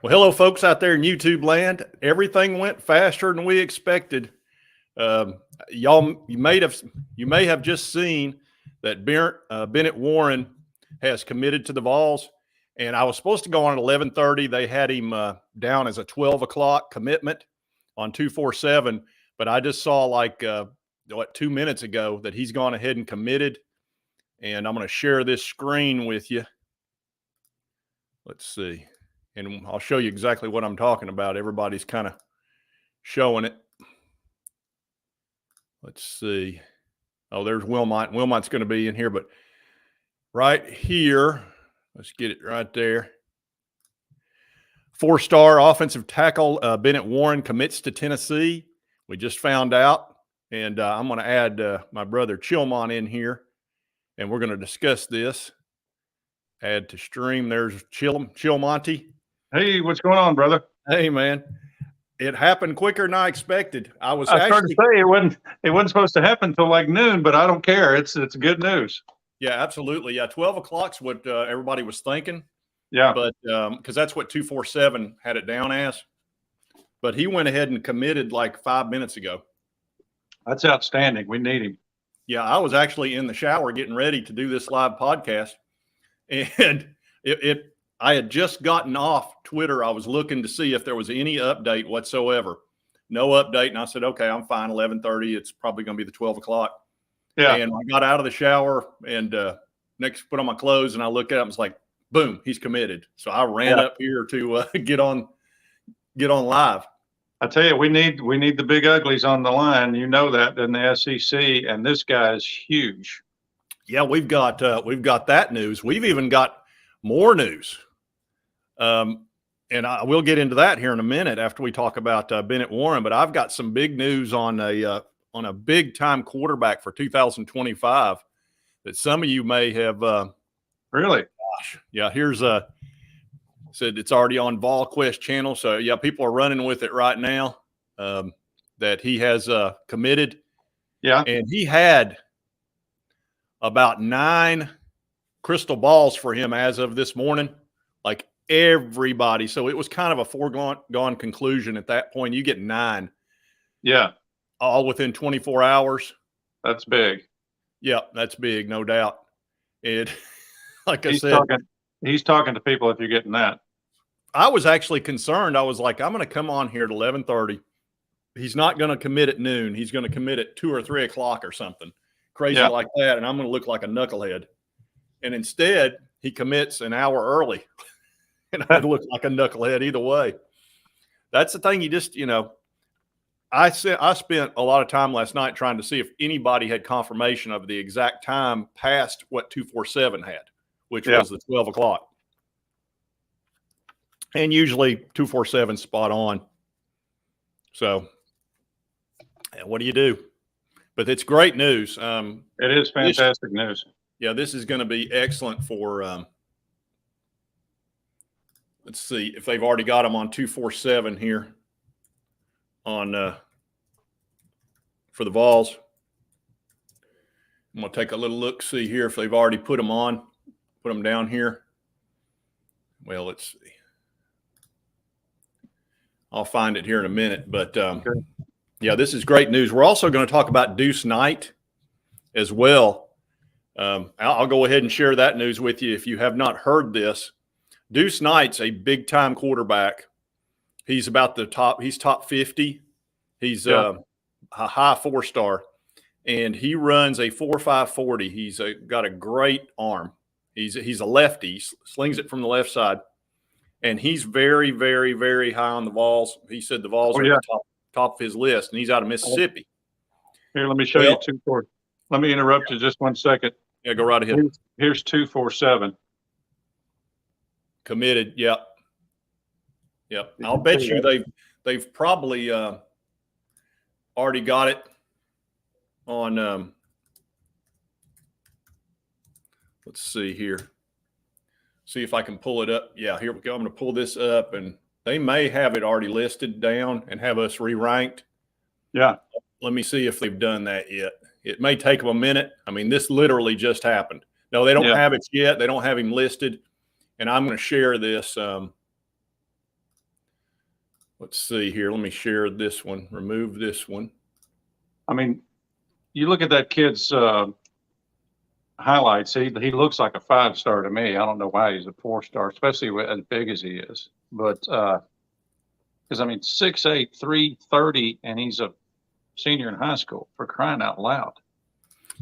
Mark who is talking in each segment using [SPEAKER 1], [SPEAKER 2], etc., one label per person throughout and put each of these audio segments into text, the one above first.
[SPEAKER 1] Well, hello, folks out there in YouTube land. Everything went faster than we expected. You may have just seen that Bennett Warren has committed to the VOLS, and I was supposed to go on at 11:30. They had him down as a 12 o'clock commitment on 247, but I just saw 2 minutes ago that he's gone ahead and committed, and I'm going to share this screen with you. Let's see. And I'll show you exactly what I'm talking about. Everybody's kind of showing it. Let's see. Oh, there's Wilmot. Wilmot's going to be in here, but right here, let's get it right there. 4-star offensive tackle Bennett Warren commits to Tennessee. We just found out, and I'm going to add my brother Chilmont in here, and we're going to discuss this. Add to stream. There's Chilmonty.
[SPEAKER 2] Hey, what's going on, brother?
[SPEAKER 1] Hey, man. It happened quicker than I expected. I
[SPEAKER 2] started to say it wasn't supposed to happen until like noon, but I don't care. It's good news.
[SPEAKER 1] Yeah, absolutely. Yeah, 12 o'clock's what everybody was thinking.
[SPEAKER 2] Yeah,
[SPEAKER 1] but because that's what 247 had it down as. But he went ahead and committed like 5 minutes ago.
[SPEAKER 2] That's outstanding. We need him.
[SPEAKER 1] Yeah, I was actually in the shower getting ready to do this live podcast, and I had just gotten off Twitter. I was looking to see if there was any update whatsoever. No update. And I said, okay, I'm fine. 11:30. It's probably going to be the 12 o'clock.
[SPEAKER 2] Yeah.
[SPEAKER 1] And I got out of the shower and next put on my clothes and I looked at him. It's like, boom, he's committed. So I ran up here to get on live.
[SPEAKER 2] I tell you, we need the big uglies on the line. You know that in the SEC, and this guy is huge.
[SPEAKER 1] Yeah, we've got that news. We've even got more news. And I will get into that here in a minute after we talk about Bennett Warren. But I've got some big news on a big time quarterback for 2025 that some of you may have.
[SPEAKER 2] Really?
[SPEAKER 1] Gosh, yeah. Here's said it's already on VolQuest channel. So yeah, people are running with it right now. That he has committed.
[SPEAKER 2] Yeah,
[SPEAKER 1] and he had about 9 crystal balls for him as of this morning. Like everybody. So it was kind of a foregone conclusion at that point. You get 9.
[SPEAKER 2] Yeah.
[SPEAKER 1] All within 24 hours.
[SPEAKER 2] That's big.
[SPEAKER 1] Yeah, that's big, no doubt. And like
[SPEAKER 2] he's
[SPEAKER 1] I said,
[SPEAKER 2] he's talking to people if you're getting that.
[SPEAKER 1] I was actually concerned. I was like, I'm going to come on here at 11:30. He's not going to commit at noon. He's going to commit at 2 or 3 o'clock or something crazy like that. And I'm going to look like a knucklehead. And instead, he commits an hour early. And I'd look like a knucklehead either way. That's the thing. You just, I spent a lot of time last night trying to see if anybody had confirmation of the exact time past what 247 had, which was the 12 o'clock. And usually 247 spot on. So what do you do? But it's great news.
[SPEAKER 2] It is fantastic news.
[SPEAKER 1] Yeah, this is going to be excellent for let's see if they've already got them on 247 here on for the VOLS. I'm going to take a little look, see here if they've already put them on, put them down here. Well, let's see. I'll find it here in a minute, but yeah, this is great news. We're also going to talk about Deuce Knight as well. I'll go ahead and share that news with you if you have not heard this. Deuce Knight's a big-time quarterback. He's about the top. He's top 50. He's a high 4-star, and he runs a 4.5 40. He's got a great arm. He's a lefty. He slings it from the left side, and he's very, very, very high on the VOLS. He said the VOLS are the top of his list, and he's out of Mississippi.
[SPEAKER 2] Here, let me show you 247. Let me interrupt you just 1 second.
[SPEAKER 1] Yeah, go right ahead.
[SPEAKER 2] Here's 247.
[SPEAKER 1] Committed. Yep. I'll bet you they've probably already got it on. Let's see here. See if I can pull it up. Yeah, here we go. I'm going to pull this up, and they may have it already listed down and have us re-ranked.
[SPEAKER 2] Yeah.
[SPEAKER 1] Let me see if they've done that yet. It may take them a minute. I mean, this literally just happened. No, they don't have it yet. They don't have him listed. And I'm going to share this. Let's see here. Let me share this one. Remove this one.
[SPEAKER 2] I mean, you look at that kid's highlights. He looks like a 5-star to me. I don't know why he's a 4-star, especially as big as he is. But because I mean, 6'8", 330, and he's a senior in high school, for crying out loud.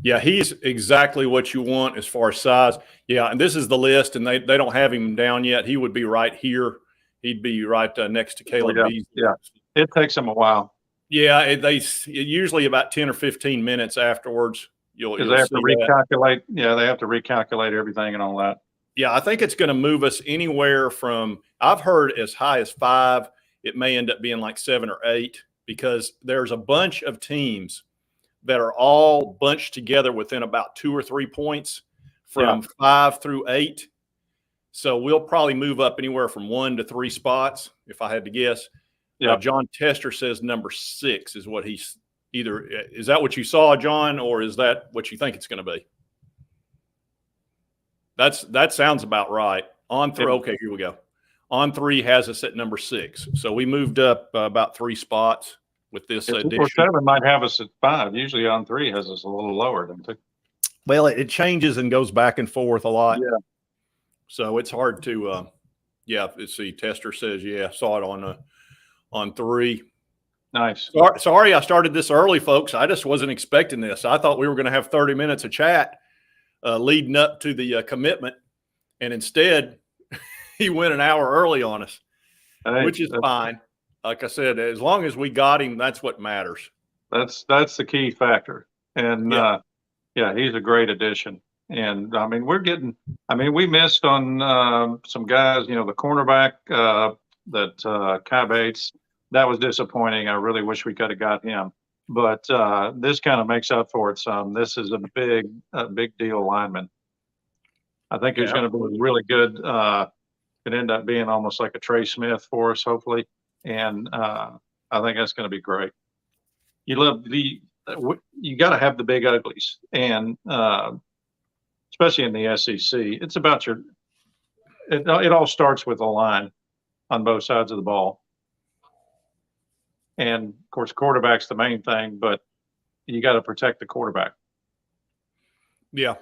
[SPEAKER 1] Yeah, he's exactly what you want as far as size. Yeah, and this is the list, and they don't have him down yet. He would be right here. He'd be right next to Caleb Beasley.
[SPEAKER 2] Yeah, it takes him a while.
[SPEAKER 1] Yeah, usually about 10 or 15 minutes afterwards. You'll
[SPEAKER 2] they have to recalculate.
[SPEAKER 1] That.
[SPEAKER 2] Yeah, they have to recalculate everything and all that.
[SPEAKER 1] Yeah, I think it's going to move us anywhere from, I've heard as high as 5. It may end up being like 7 or 8 because there's a bunch of teams that are all bunched together within about 2 or 3 points from 5 through 8. So we'll probably move up anywhere from 1 to 3 spots, if I had to guess. Yeah. John Tester says number 6 is what he's either. Is that what you saw, John, or is that what you think it's going to be? That sounds about right. On through. Okay, here we go. On 3 has us at number 6. So we moved up about 3 spots with this addition.
[SPEAKER 2] Or 7 might have us at 5. Usually On 3 has us a little lower, doesn't it?
[SPEAKER 1] Well, it changes and goes back and forth a lot.
[SPEAKER 2] Yeah.
[SPEAKER 1] So it's hard to, let's see. Tester says, saw it on 3.
[SPEAKER 2] Nice.
[SPEAKER 1] Sorry, I started this early, folks. I just wasn't expecting this. I thought we were going to have 30 minutes of chat leading up to the commitment, and instead he went an hour early on us, which is fine. Like I said, as long as we got him, that's what matters.
[SPEAKER 2] That's the key factor. And he's a great addition. And I mean, we missed on some guys, the cornerback Kai Bates. That was disappointing. I really wish we could have got him. But this kind of makes up for it some. This is a big deal lineman. I think he's going to be really good. Could end up being almost like a Trey Smith for us, hopefully. And I think that's going to be great. You got to have the big uglies, and especially in the SEC, it's about it all starts with a line on both sides of the ball. And of course, quarterback's the main thing, but you got to protect the quarterback.
[SPEAKER 1] Yeah.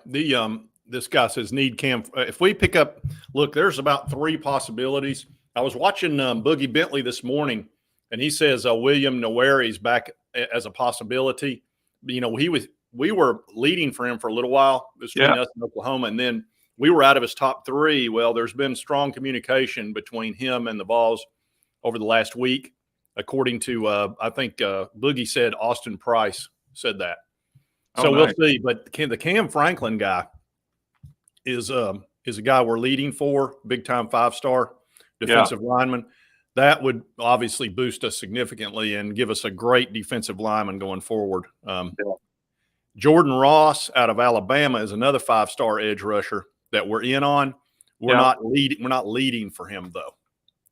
[SPEAKER 1] This guy says need cam. If we pick up, look, there's about 3 possibilities. I was watching Boogie Bentley this morning, and he says William Noweri's back as a possibility. We were leading for him for a little while between us and Oklahoma, and then we were out of his top 3. Well, there's been strong communication between him and the VOLS over the last week, according to I think Boogie said Austin Price said that. So we'll see. But the Cam Franklin guy is a guy we're leading for, big time 5-star defensive lineman. That would obviously boost us significantly and give us a great defensive lineman going forward. Jordan Ross out of Alabama is another 5-star edge rusher that we're in on. We're not leading for him though.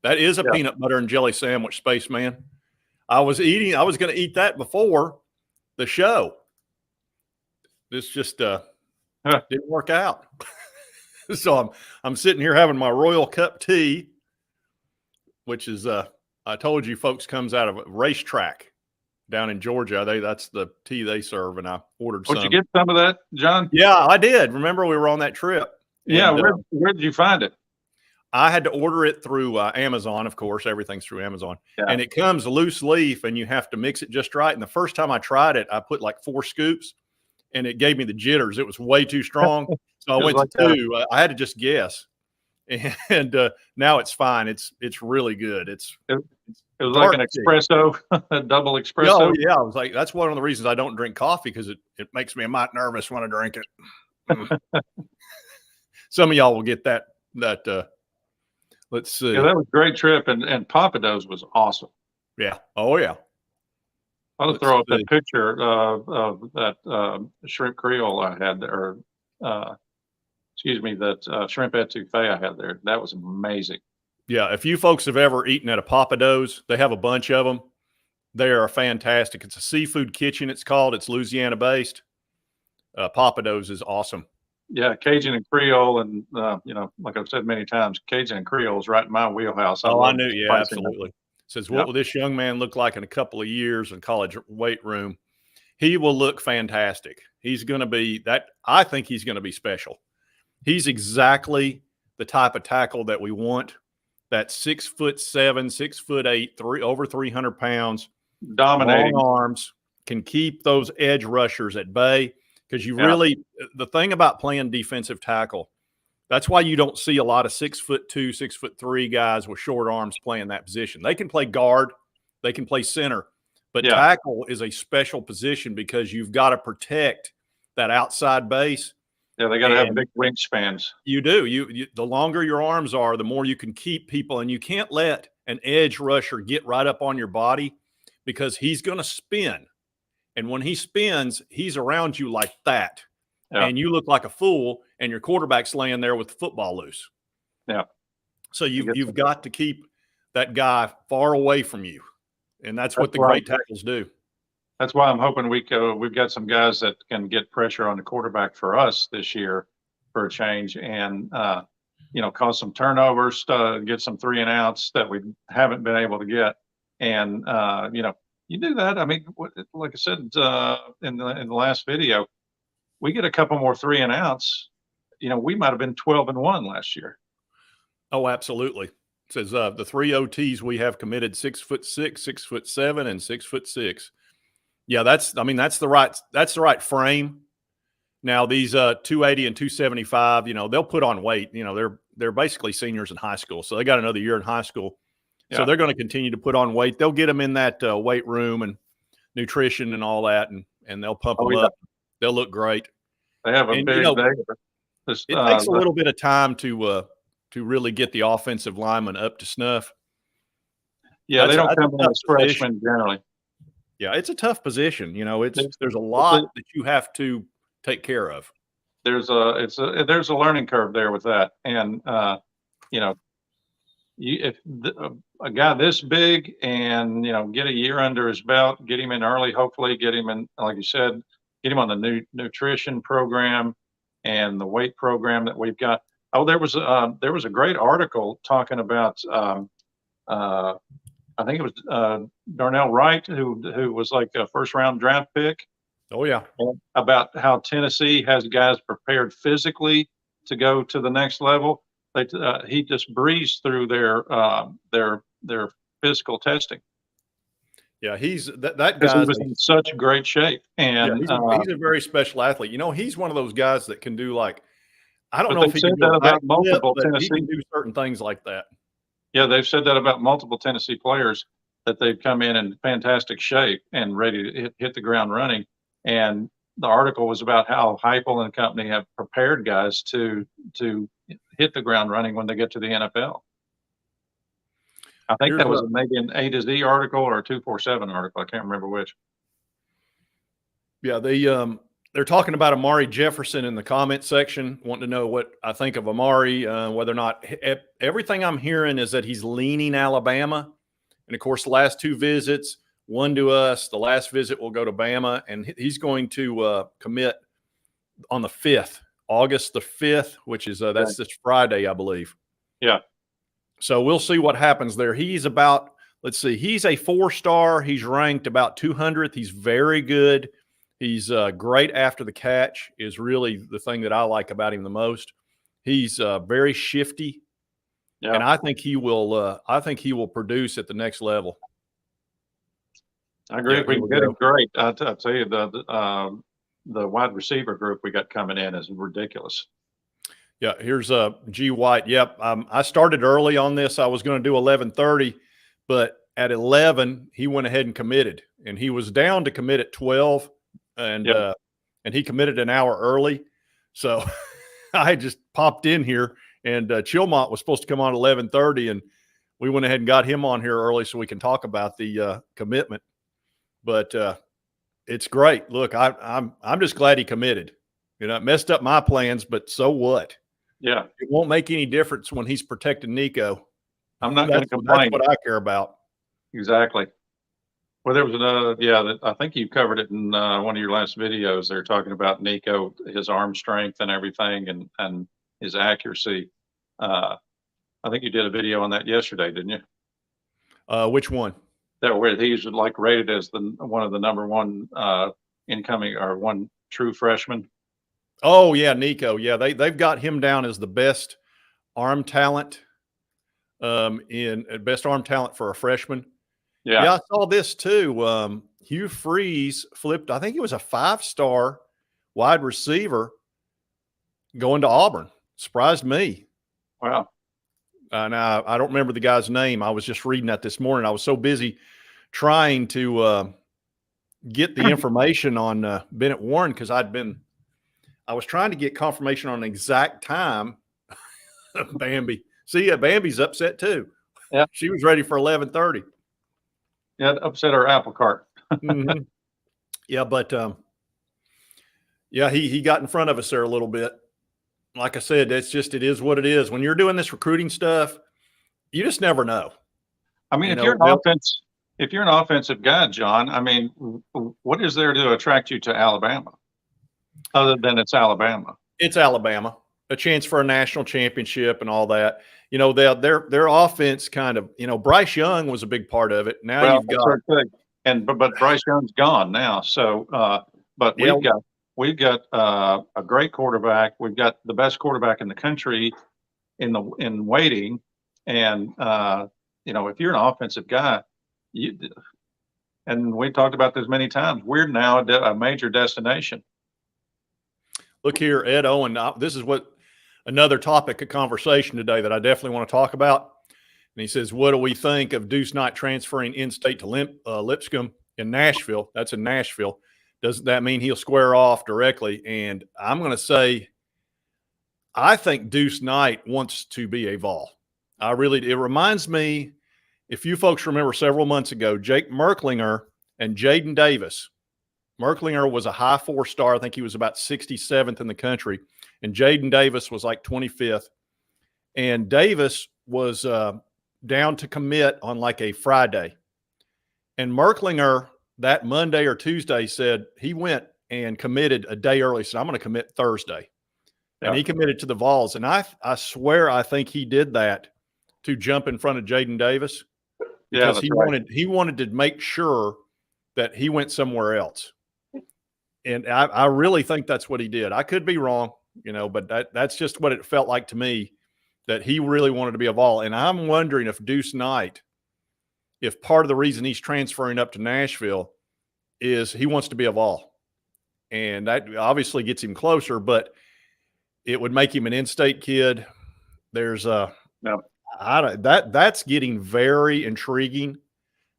[SPEAKER 1] That is a peanut butter and jelly sandwich, Spaceman. I was going to eat that before the show. This just didn't work out. So I'm sitting here having my Royal Cup tea, which is I told you folks comes out of a racetrack down in Georgia. That's the tea they serve, and I ordered some.
[SPEAKER 2] Did you get some of that, John?
[SPEAKER 1] Yeah, I did. Remember we were on that trip.
[SPEAKER 2] Yeah, and, where did you find it?
[SPEAKER 1] I had to order it through Amazon, of course. Everything's through Amazon. Yeah. And it comes loose leaf, and you have to mix it just right. And the first time I tried it, I put like 4 scoops, and it gave me the jitters. It was way too strong. So I went to 2. I had to just guess. And now it's fine. It's really good. It
[SPEAKER 2] was like an espresso, a double espresso.
[SPEAKER 1] Oh, yeah. I was like, that's one of the reasons I don't drink coffee, because it makes me a mite nervous when I drink it. Some of y'all will get that. Let's see.
[SPEAKER 2] Yeah, that was a great trip, and Papados was awesome.
[SPEAKER 1] Yeah. Oh, yeah.
[SPEAKER 2] I'll throw up that picture of that shrimp Creole I had there. That shrimp etouffee I had there. That was amazing.
[SPEAKER 1] Yeah, if you folks have ever eaten at a Papados, they have a bunch of them. They are fantastic. It's a seafood kitchen, it's called. It's Louisiana-based. Papados is awesome.
[SPEAKER 2] Yeah, Cajun and Creole, and like I've said many times, Cajun and Creole is right in my wheelhouse.
[SPEAKER 1] I knew. Yeah, absolutely. Says, what will this young man look like in a couple of years in college weight room? He will look fantastic. He's going to be that. I think he's going to be special. He's exactly the type of tackle that we want. That 6'7", 6'8", over 300 pounds,
[SPEAKER 2] dominating,
[SPEAKER 1] long arms, can keep those edge rushers at bay. Because you really, the thing about playing defensive tackle, that's why you don't see a lot of 6'2", 6'3" guys with short arms playing that position. They can play guard, they can play center, but tackle is a special position because you've got to protect that outside base.
[SPEAKER 2] Yeah, they got to have big wingspans.
[SPEAKER 1] You do. You the longer your arms are, the more you can keep people, and you can't let an edge rusher get right up on your body because he's going to spin. And when he spins, he's around you like that. Yeah. And you look like a fool, and your quarterback's laying there with the football loose.
[SPEAKER 2] Yeah.
[SPEAKER 1] So you've got to keep that guy far away from you. And that's what the great tackles do.
[SPEAKER 2] That's why I'm hoping we've got some guys that can get pressure on the quarterback for us this year for a change and, cause some turnovers, get some 3 and outs that we haven't been able to get. And, you do that. I mean, like I said in the last video, we get a couple more 3 and outs. We might have been 12-1 last year.
[SPEAKER 1] Oh, absolutely. It says the 3 OTs we have committed 6'6", 6'7", and 6'6". Yeah, that's the right frame. Now these 280 and 275, they'll put on weight. They're basically seniors in high school, so they got another year in high school. Yeah. So they're going to continue to put on weight. They'll get them in that weight room and nutrition and all that, and they'll pump them up. They'll look great.
[SPEAKER 2] They have a big.
[SPEAKER 1] It takes a little bit of time to really get the offensive lineman up to snuff.
[SPEAKER 2] Yeah, they don't come in as freshmen generally.
[SPEAKER 1] Yeah, it's a tough position. There's a lot that you have to take care of.
[SPEAKER 2] There's a learning curve there with that, and if a guy this big and get a year under his belt, get him in early, hopefully get him in, like you said, get him on the new nutrition program and the weight program that we've got. Oh, there was a great article talking about I think it was Darnell Wright, who was like a first-round draft pick.
[SPEAKER 1] Oh, yeah.
[SPEAKER 2] About how Tennessee has guys prepared physically to go to the next level. He just breezed through their physical testing.
[SPEAKER 1] Yeah, he's that guy.
[SPEAKER 2] He was in such great shape, and
[SPEAKER 1] he's a very special athlete. He's one of those guys that can do I don't know if he
[SPEAKER 2] can do about multiple Tennessee.
[SPEAKER 1] He can do certain things like that.
[SPEAKER 2] Yeah, they've said that about multiple Tennessee players, that they've come in fantastic shape and ready to hit the ground running. And the article was about how Heupel and company have prepared guys to hit the ground running when they get to the NFL. I think that was maybe an A to Z article or a 247 article. I can't remember which.
[SPEAKER 1] Yeah, they're talking about Amari Jefferson in the comment section, wanting to know what I think of Amari, whether or not everything I'm hearing is that he's leaning Alabama. And, of course, the last 2 visits, one to us, the last visit will go to Bama, and he's going to commit on the 5th, August the 5th, which is that's this Friday, I believe.
[SPEAKER 2] Yeah.
[SPEAKER 1] So we'll see what happens there. He's about, he's a 4-star. He's ranked about 200th. He's very good. He's great after the catch is really the thing that I like about him the most. He's very shifty, and I think he will. I think he will produce at the next level.
[SPEAKER 2] I agree. If we can get him, great. I'll tell you, the wide receiver group we got coming in is ridiculous.
[SPEAKER 1] Yeah, here's G. White. Yep, I started early on this. I was going to do 11:30, but at 11 he went ahead and committed, and he was down to commit at 12. And he committed an hour early. So I just popped in here, and Chilmont was supposed to come on at 11:30, and we went ahead and got him on here early so we can talk about the commitment. But it's great. Look, I'm just glad he committed. It messed up my plans, but so what?
[SPEAKER 2] Yeah.
[SPEAKER 1] It won't make any difference when he's protecting Nico.
[SPEAKER 2] I'm not going to complain.
[SPEAKER 1] That's what I care about.
[SPEAKER 2] Exactly. Well, there was another, I think you covered it in one of your last videos. They're talking about Nico, his arm strength and everything, and his accuracy. I think you did a video on that yesterday, didn't you?
[SPEAKER 1] Which one?
[SPEAKER 2] That where he's like rated as one of the number one incoming or one true freshman.
[SPEAKER 1] Oh yeah, Nico. Yeah, they've got him down as the best arm talent in best arm talent for a freshman.
[SPEAKER 2] Yeah.
[SPEAKER 1] Yeah, I saw this too. Hugh Freeze flipped, I think he was a 5-star wide receiver going to Auburn. Surprised me.
[SPEAKER 2] Wow.
[SPEAKER 1] Now, I don't remember the guy's name. I was just reading that this morning. I was so busy trying to get the information on Bennett Warren because I was trying to get confirmation on an exact time of Bambi. See, Bambi's upset too.
[SPEAKER 2] Yeah.
[SPEAKER 1] She was ready for 11:30.
[SPEAKER 2] Yeah, upset our apple cart.
[SPEAKER 1] Mm-hmm. Yeah, but yeah, he got in front of us there a little bit. Like I said, it is what it is. When you're doing this recruiting stuff, you just never know.
[SPEAKER 2] I mean, if you're an offensive guy, John, I mean, what is there to attract you to Alabama other than it's Alabama?
[SPEAKER 1] It's Alabama, a chance for a national championship and all that. You know, their offense kind of, you know, Bryce Young was a big part of it. Now you've got
[SPEAKER 2] but Bryce Young's gone now. So, but we've got a great quarterback. We've got the best quarterback in the country in waiting. And, you know, if you're an offensive guy, and we talked about this many times, we're now a major destination.
[SPEAKER 1] Look here, Ed Owen. This is another topic of conversation today that I definitely want to talk about. And he says, what do we think of Deuce Knight transferring in-state to Lipscomb in Nashville? That's in Nashville. Doesn't that mean he'll square off directly? And I'm going to say, I think Deuce Knight wants to be a Vol. It reminds me, if you folks remember several months ago, Jake Merklinger and Jaden Davis. Merklinger was a high 4-star. I think he was about 67th in the country. And Jaden Davis was like 25th. And Davis was down to commit on like a Friday. And Merklinger that Monday or Tuesday said he went and committed a day early. So I'm going to commit Thursday. Yeah. And he committed to the Vols. And I swear I think he did that to jump in front of Jaden Davis because he wanted to make sure that he went somewhere else. And I really think that's what he did. I could be wrong, you know, but that's just what it felt like to me, that he really wanted to be a Vol. And I'm wondering if Deuce Knight, if part of the reason he's transferring up to Nashville is he wants to be a Vol. And that obviously gets him closer, but it would make him an in-state kid. There's that's getting very intriguing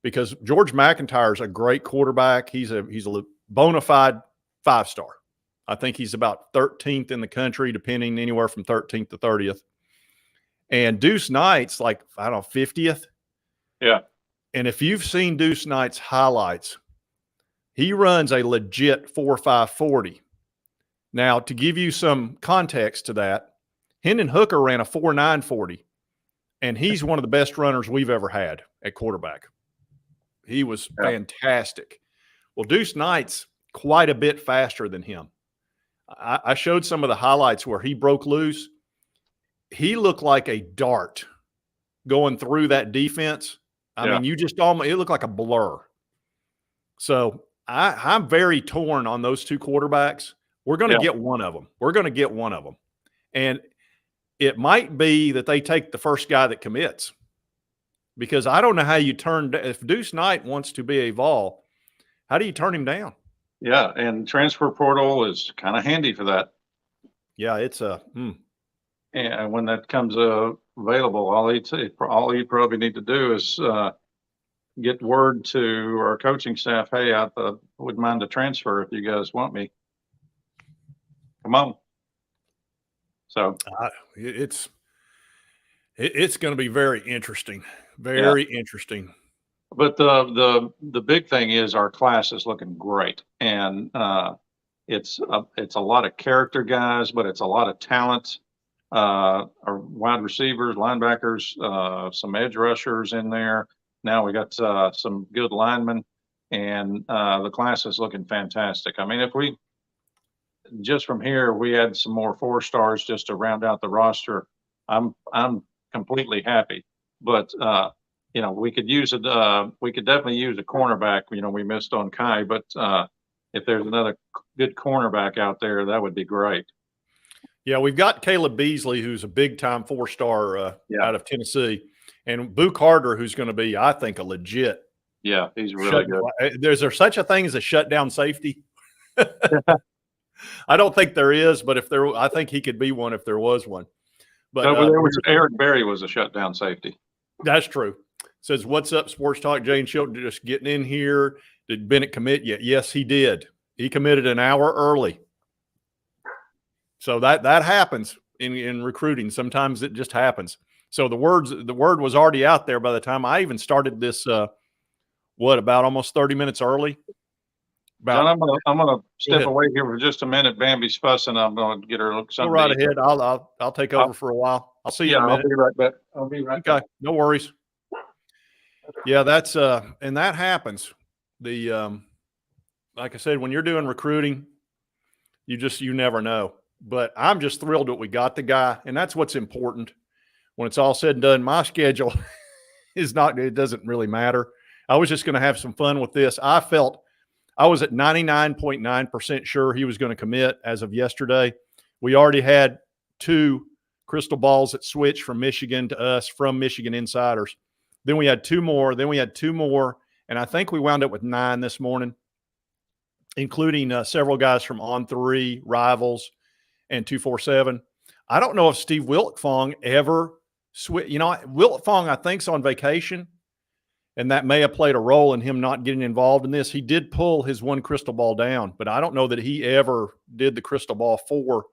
[SPEAKER 1] because George McIntyre is a great quarterback. He's a bona fide 5-star. I think he's about 13th in the country, depending anywhere from 13th to 30th. And Deuce Knight's like, I don't know, 50th.
[SPEAKER 2] Yeah.
[SPEAKER 1] And if you've seen Deuce Knight's highlights, he runs a legit 4.5 40. Now, to give you some context to that, Hendon Hooker ran a 4.9 40, and he's one of the best runners we've ever had at quarterback. He was fantastic. Well, Deuce Knight's quite a bit faster than him. I showed some of the highlights where he broke loose. He looked like a dart going through that defense. I mean, it looked like a blur. So I'm very torn on those two quarterbacks. We're going to get one of them. And it might be that they take the first guy that commits, because I don't know how you if Deuce Knight wants to be a Vol, how do you turn him down?
[SPEAKER 2] Yeah, and transfer portal is kind of handy for that.
[SPEAKER 1] Yeah, it's
[SPEAKER 2] and when that comes available, all you probably need to do is get word to our coaching staff, hey, I wouldn't mind a transfer if you guys want me. Come on. So
[SPEAKER 1] it's going to be very interesting. Very interesting.
[SPEAKER 2] But the big thing is our class is looking great, and it's a lot of character guys, but it's a lot of talent. Our wide receivers, linebackers, some edge rushers in there. Now we got some good linemen, and the class is looking fantastic. I mean, if we just from here we had some more 4-stars just to round out the roster, I'm completely happy. But you know, we could use it. We could definitely use a cornerback. You know, we missed on Kai, but if there's another good cornerback out there, that would be great.
[SPEAKER 1] Yeah, we've got Caleb Beasley, who's a big-time 4-star out of Tennessee, and Boo Carter, who's going to be, I think, a legit.
[SPEAKER 2] Yeah, he's really good.
[SPEAKER 1] Is there such a thing as a shutdown safety? I don't think there is, but if there, I think he could be one if there was one. But
[SPEAKER 2] Eric Berry was a shutdown safety.
[SPEAKER 1] That's true. Says, "What's up, Sports Talk?" Jay and Shelton just getting in here. Did Bennett commit yet? Yes, he did. He committed an hour early. So that happens in recruiting. Sometimes it just happens. So the word was already out there by the time I even started this. About almost 30 minutes early.
[SPEAKER 2] John, I'm gonna step away here for just a minute. Bambi's fussing. I'm gonna get her something.
[SPEAKER 1] Go right ahead. I'll take over for a while. I'll see you in a minute.
[SPEAKER 2] I'll be right back. I'll be right back.
[SPEAKER 1] Okay, no worries. Yeah, that's and that happens. The like I said, when you're doing recruiting, you never know. But I'm just thrilled that we got the guy, and that's what's important. When it's all said and done, my schedule it doesn't really matter. I was just going to have some fun with this. I felt I was at 99.9% sure he was going to commit as of yesterday. We already had 2 crystal balls that switched from Michigan to us from Michigan Insiders. Then we had 2 more. And I think we wound up with 9 this morning, including several guys from On3, Rivals, and 247. I don't know if Steve Wiltfong ever switched. You know, Wiltfong, I think, is on vacation, and that may have played a role in him not getting involved in this. He did pull his 1 crystal ball down, but I don't know that he ever did the crystal ball for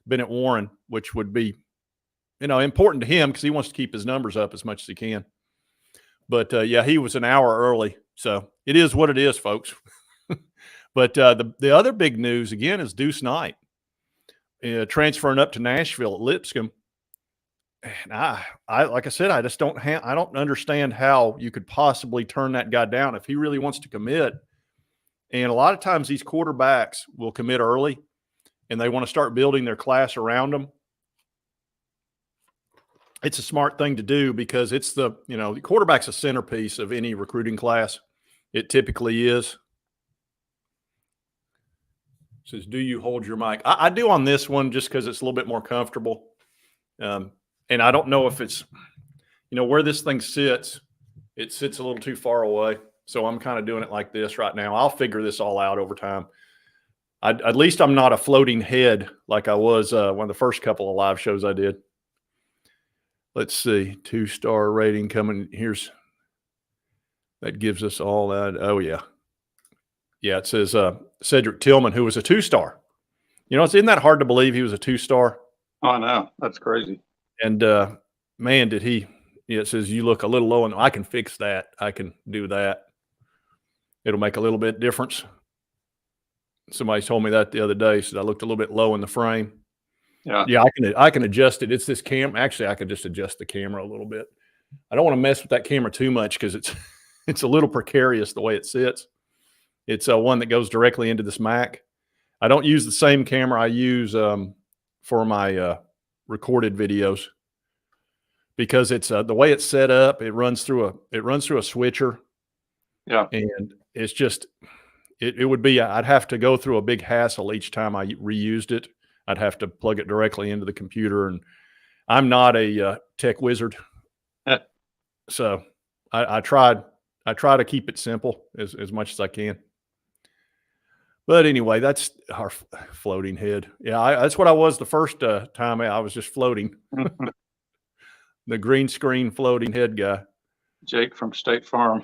[SPEAKER 1] Bennett Warren, which would be, important to him because he wants to keep his numbers up as much as he can. But, yeah, he was an hour early. So it is what it is, folks. But the other big news, again, is Deuce Knight transferring up to Nashville at Lipscomb. And I like I said, I just don't understand how you could possibly turn that guy down if he really wants to commit. And a lot of times these quarterbacks will commit early and they want to start building their class around them. It's a smart thing to do because it's the quarterback's a centerpiece of any recruiting class. It typically is. It says, do you hold your mic? I do on this one just because it's a little bit more comfortable. And I don't know if it's, where this thing sits, it sits a little too far away. So I'm kind of doing it like this right now. I'll figure this all out over time. At least I'm not a floating head like I was one of the first couple of live shows I did. Let's see, 2-star rating coming. That gives us all that. Oh, yeah. Yeah, it says Cedric Tillman, who was a 2-star. Isn't that hard to believe he was a 2-star?
[SPEAKER 2] Oh, I know. That's crazy.
[SPEAKER 1] And, man, did he – it says you look a little low. And I can fix that. I can do that. It'll make a little bit difference. Somebody told me that the other day. Said I looked a little bit low in the frame. Yeah, I can adjust it. It's this camera. Actually, I could just adjust the camera a little bit. I don't want to mess with that camera too much because it's a little precarious the way it sits. It's one that goes directly into this Mac. I don't use the same camera I use for my recorded videos because it's the way it's set up. It runs through a switcher.
[SPEAKER 2] Yeah,
[SPEAKER 1] and it's just it would be I'd have to go through a big hassle each time I reused it. I'd have to plug it directly into the computer, and I'm not a tech wizard, so I try to keep it simple as much as I can. But anyway, that's our floating head. Yeah, that's what I was the first time. I was just floating. The green screen floating head guy.
[SPEAKER 2] Jake from State Farm.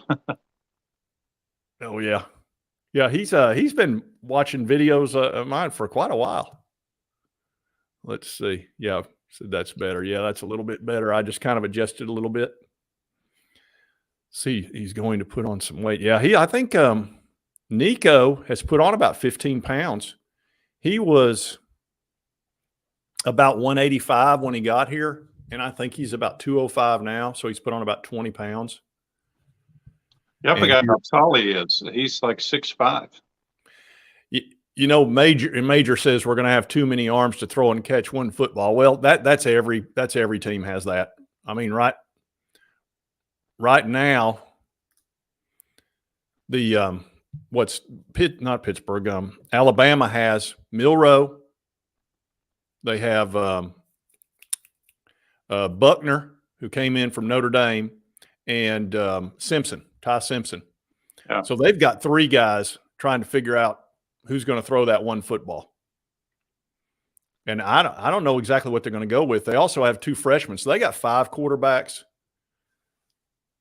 [SPEAKER 1] Oh, yeah. Yeah, he's been watching videos of mine for quite a while. Let's see. Yeah, so that's better. Yeah, that's a little bit better. I just kind of adjusted a little bit. See, he's going to put on some weight. Yeah, I think Nico has put on about 15 pounds. He was about 185 when he got here, and I think he's about 205 now, so he's put on about 20 pounds.
[SPEAKER 2] Yeah, I forgot how tall he is. He's like 6'5".
[SPEAKER 1] Major says we're going to have too many arms to throw and catch one football. Well, that's every team has that. I mean, right right now, the not Pittsburgh, Alabama has Milroe. They have Buckner, who came in from Notre Dame, and Ty Simpson.
[SPEAKER 2] Yeah.
[SPEAKER 1] So they've got 3 guys trying to figure out who's going to throw that one football. And I don't know exactly what they're going to go with. They also have 2 freshmen, so they got 5 quarterbacks.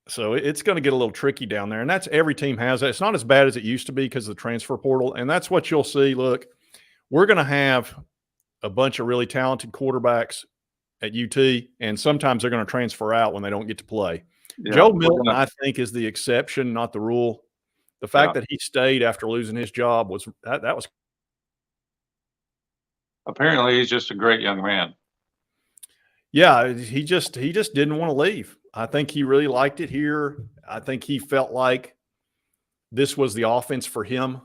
[SPEAKER 1] So it's going to get a little tricky down there, and that's every team has that. It's not as bad as it used to be because of the transfer portal, and that's what you'll see. Look, we're going to have a bunch of really talented quarterbacks at UT, and sometimes they're going to transfer out when they don't get to play.
[SPEAKER 2] Yeah,
[SPEAKER 1] Joe Milton, I think, is the exception, not the rule. The fact
[SPEAKER 2] Yeah.
[SPEAKER 1] that he stayed after losing his job was that was
[SPEAKER 2] apparently he's just a great young man.
[SPEAKER 1] yeah, he just didn't want to leave. I think he really liked it here. I think he felt like this was the offense for him,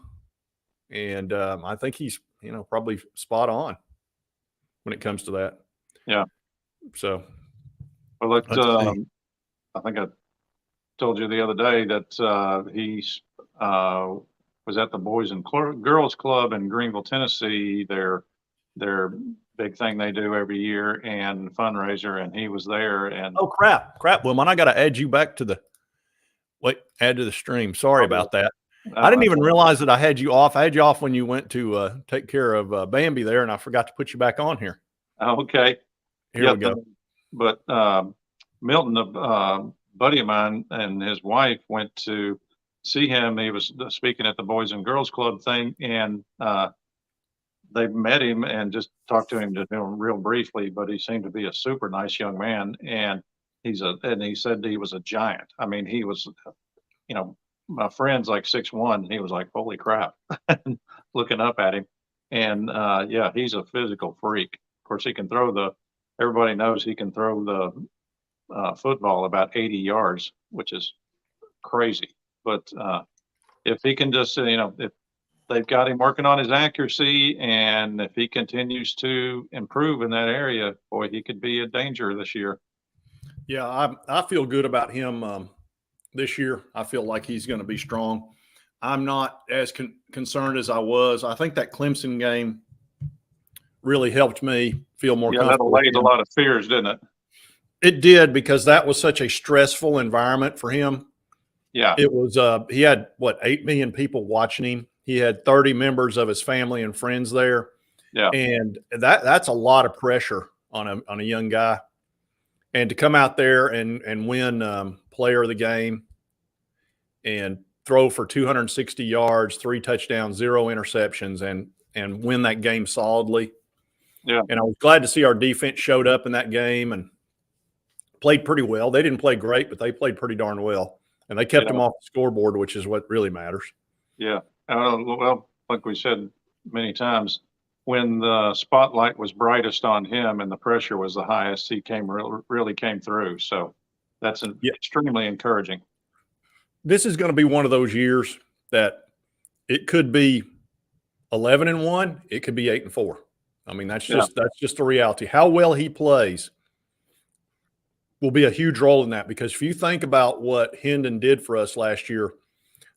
[SPEAKER 1] and I think he's probably spot on when it comes to that.
[SPEAKER 2] Yeah.
[SPEAKER 1] So,
[SPEAKER 2] Well, look, I think I told you the other day that he's was at the Boys and Girls Club in Greenville, Tennessee. Their big thing they do every year and fundraiser, and he was there. And
[SPEAKER 1] oh crap, Wilmot, I got to add you back to the add to the stream. Sorry about that. I didn't even realize that I had you off. I had you off when you went to take care of Bambi there, and I forgot to put you back on here.
[SPEAKER 2] Okay.
[SPEAKER 1] Here we go.
[SPEAKER 2] But Milton, a buddy of mine, and his wife went to see him. He was speaking at the Boys and Girls Club thing, and they met him and just talked to him just real briefly. But he seemed to be a super nice young man, and he said he was a giant. I mean, he was, my friend's like 6'1", and he was like, holy crap, looking up at him. And yeah, he's a physical freak. Of course, he can everybody knows he can throw the football about 80 yards, which is crazy. But if he can just, if they've got him working on his accuracy, and if he continues to improve in that area, boy, he could be a danger this year.
[SPEAKER 1] Yeah, I feel good about him this year. I feel like he's going to be strong. I'm not as concerned as I was. I think that Clemson game really helped me feel more comfortable.
[SPEAKER 2] That allayed a lot of fears, didn't it?
[SPEAKER 1] It did, because that was such a stressful environment for him.
[SPEAKER 2] Yeah.
[SPEAKER 1] It was he had 8 million people watching him. He had 30 members of his family and friends there.
[SPEAKER 2] Yeah.
[SPEAKER 1] And that's a lot of pressure on a young guy. And to come out there and win player of the game and throw for 260 yards, 3 touchdowns, 0 interceptions, and win that game solidly.
[SPEAKER 2] Yeah.
[SPEAKER 1] And I was glad to see our defense showed up in that game and played pretty well. They didn't play great, but they played pretty darn well. And they kept them off the scoreboard, which is what really matters.
[SPEAKER 2] Yeah. Well, like we said many times, when the spotlight was brightest on him and the pressure was the highest, he really came through. So that's extremely encouraging.
[SPEAKER 1] This is going to be one of those years that it could be 11-1. It could be 8-4. I mean, that's just the reality. How well he plays will be a huge role in that, because if you think about what Hendon did for us last year,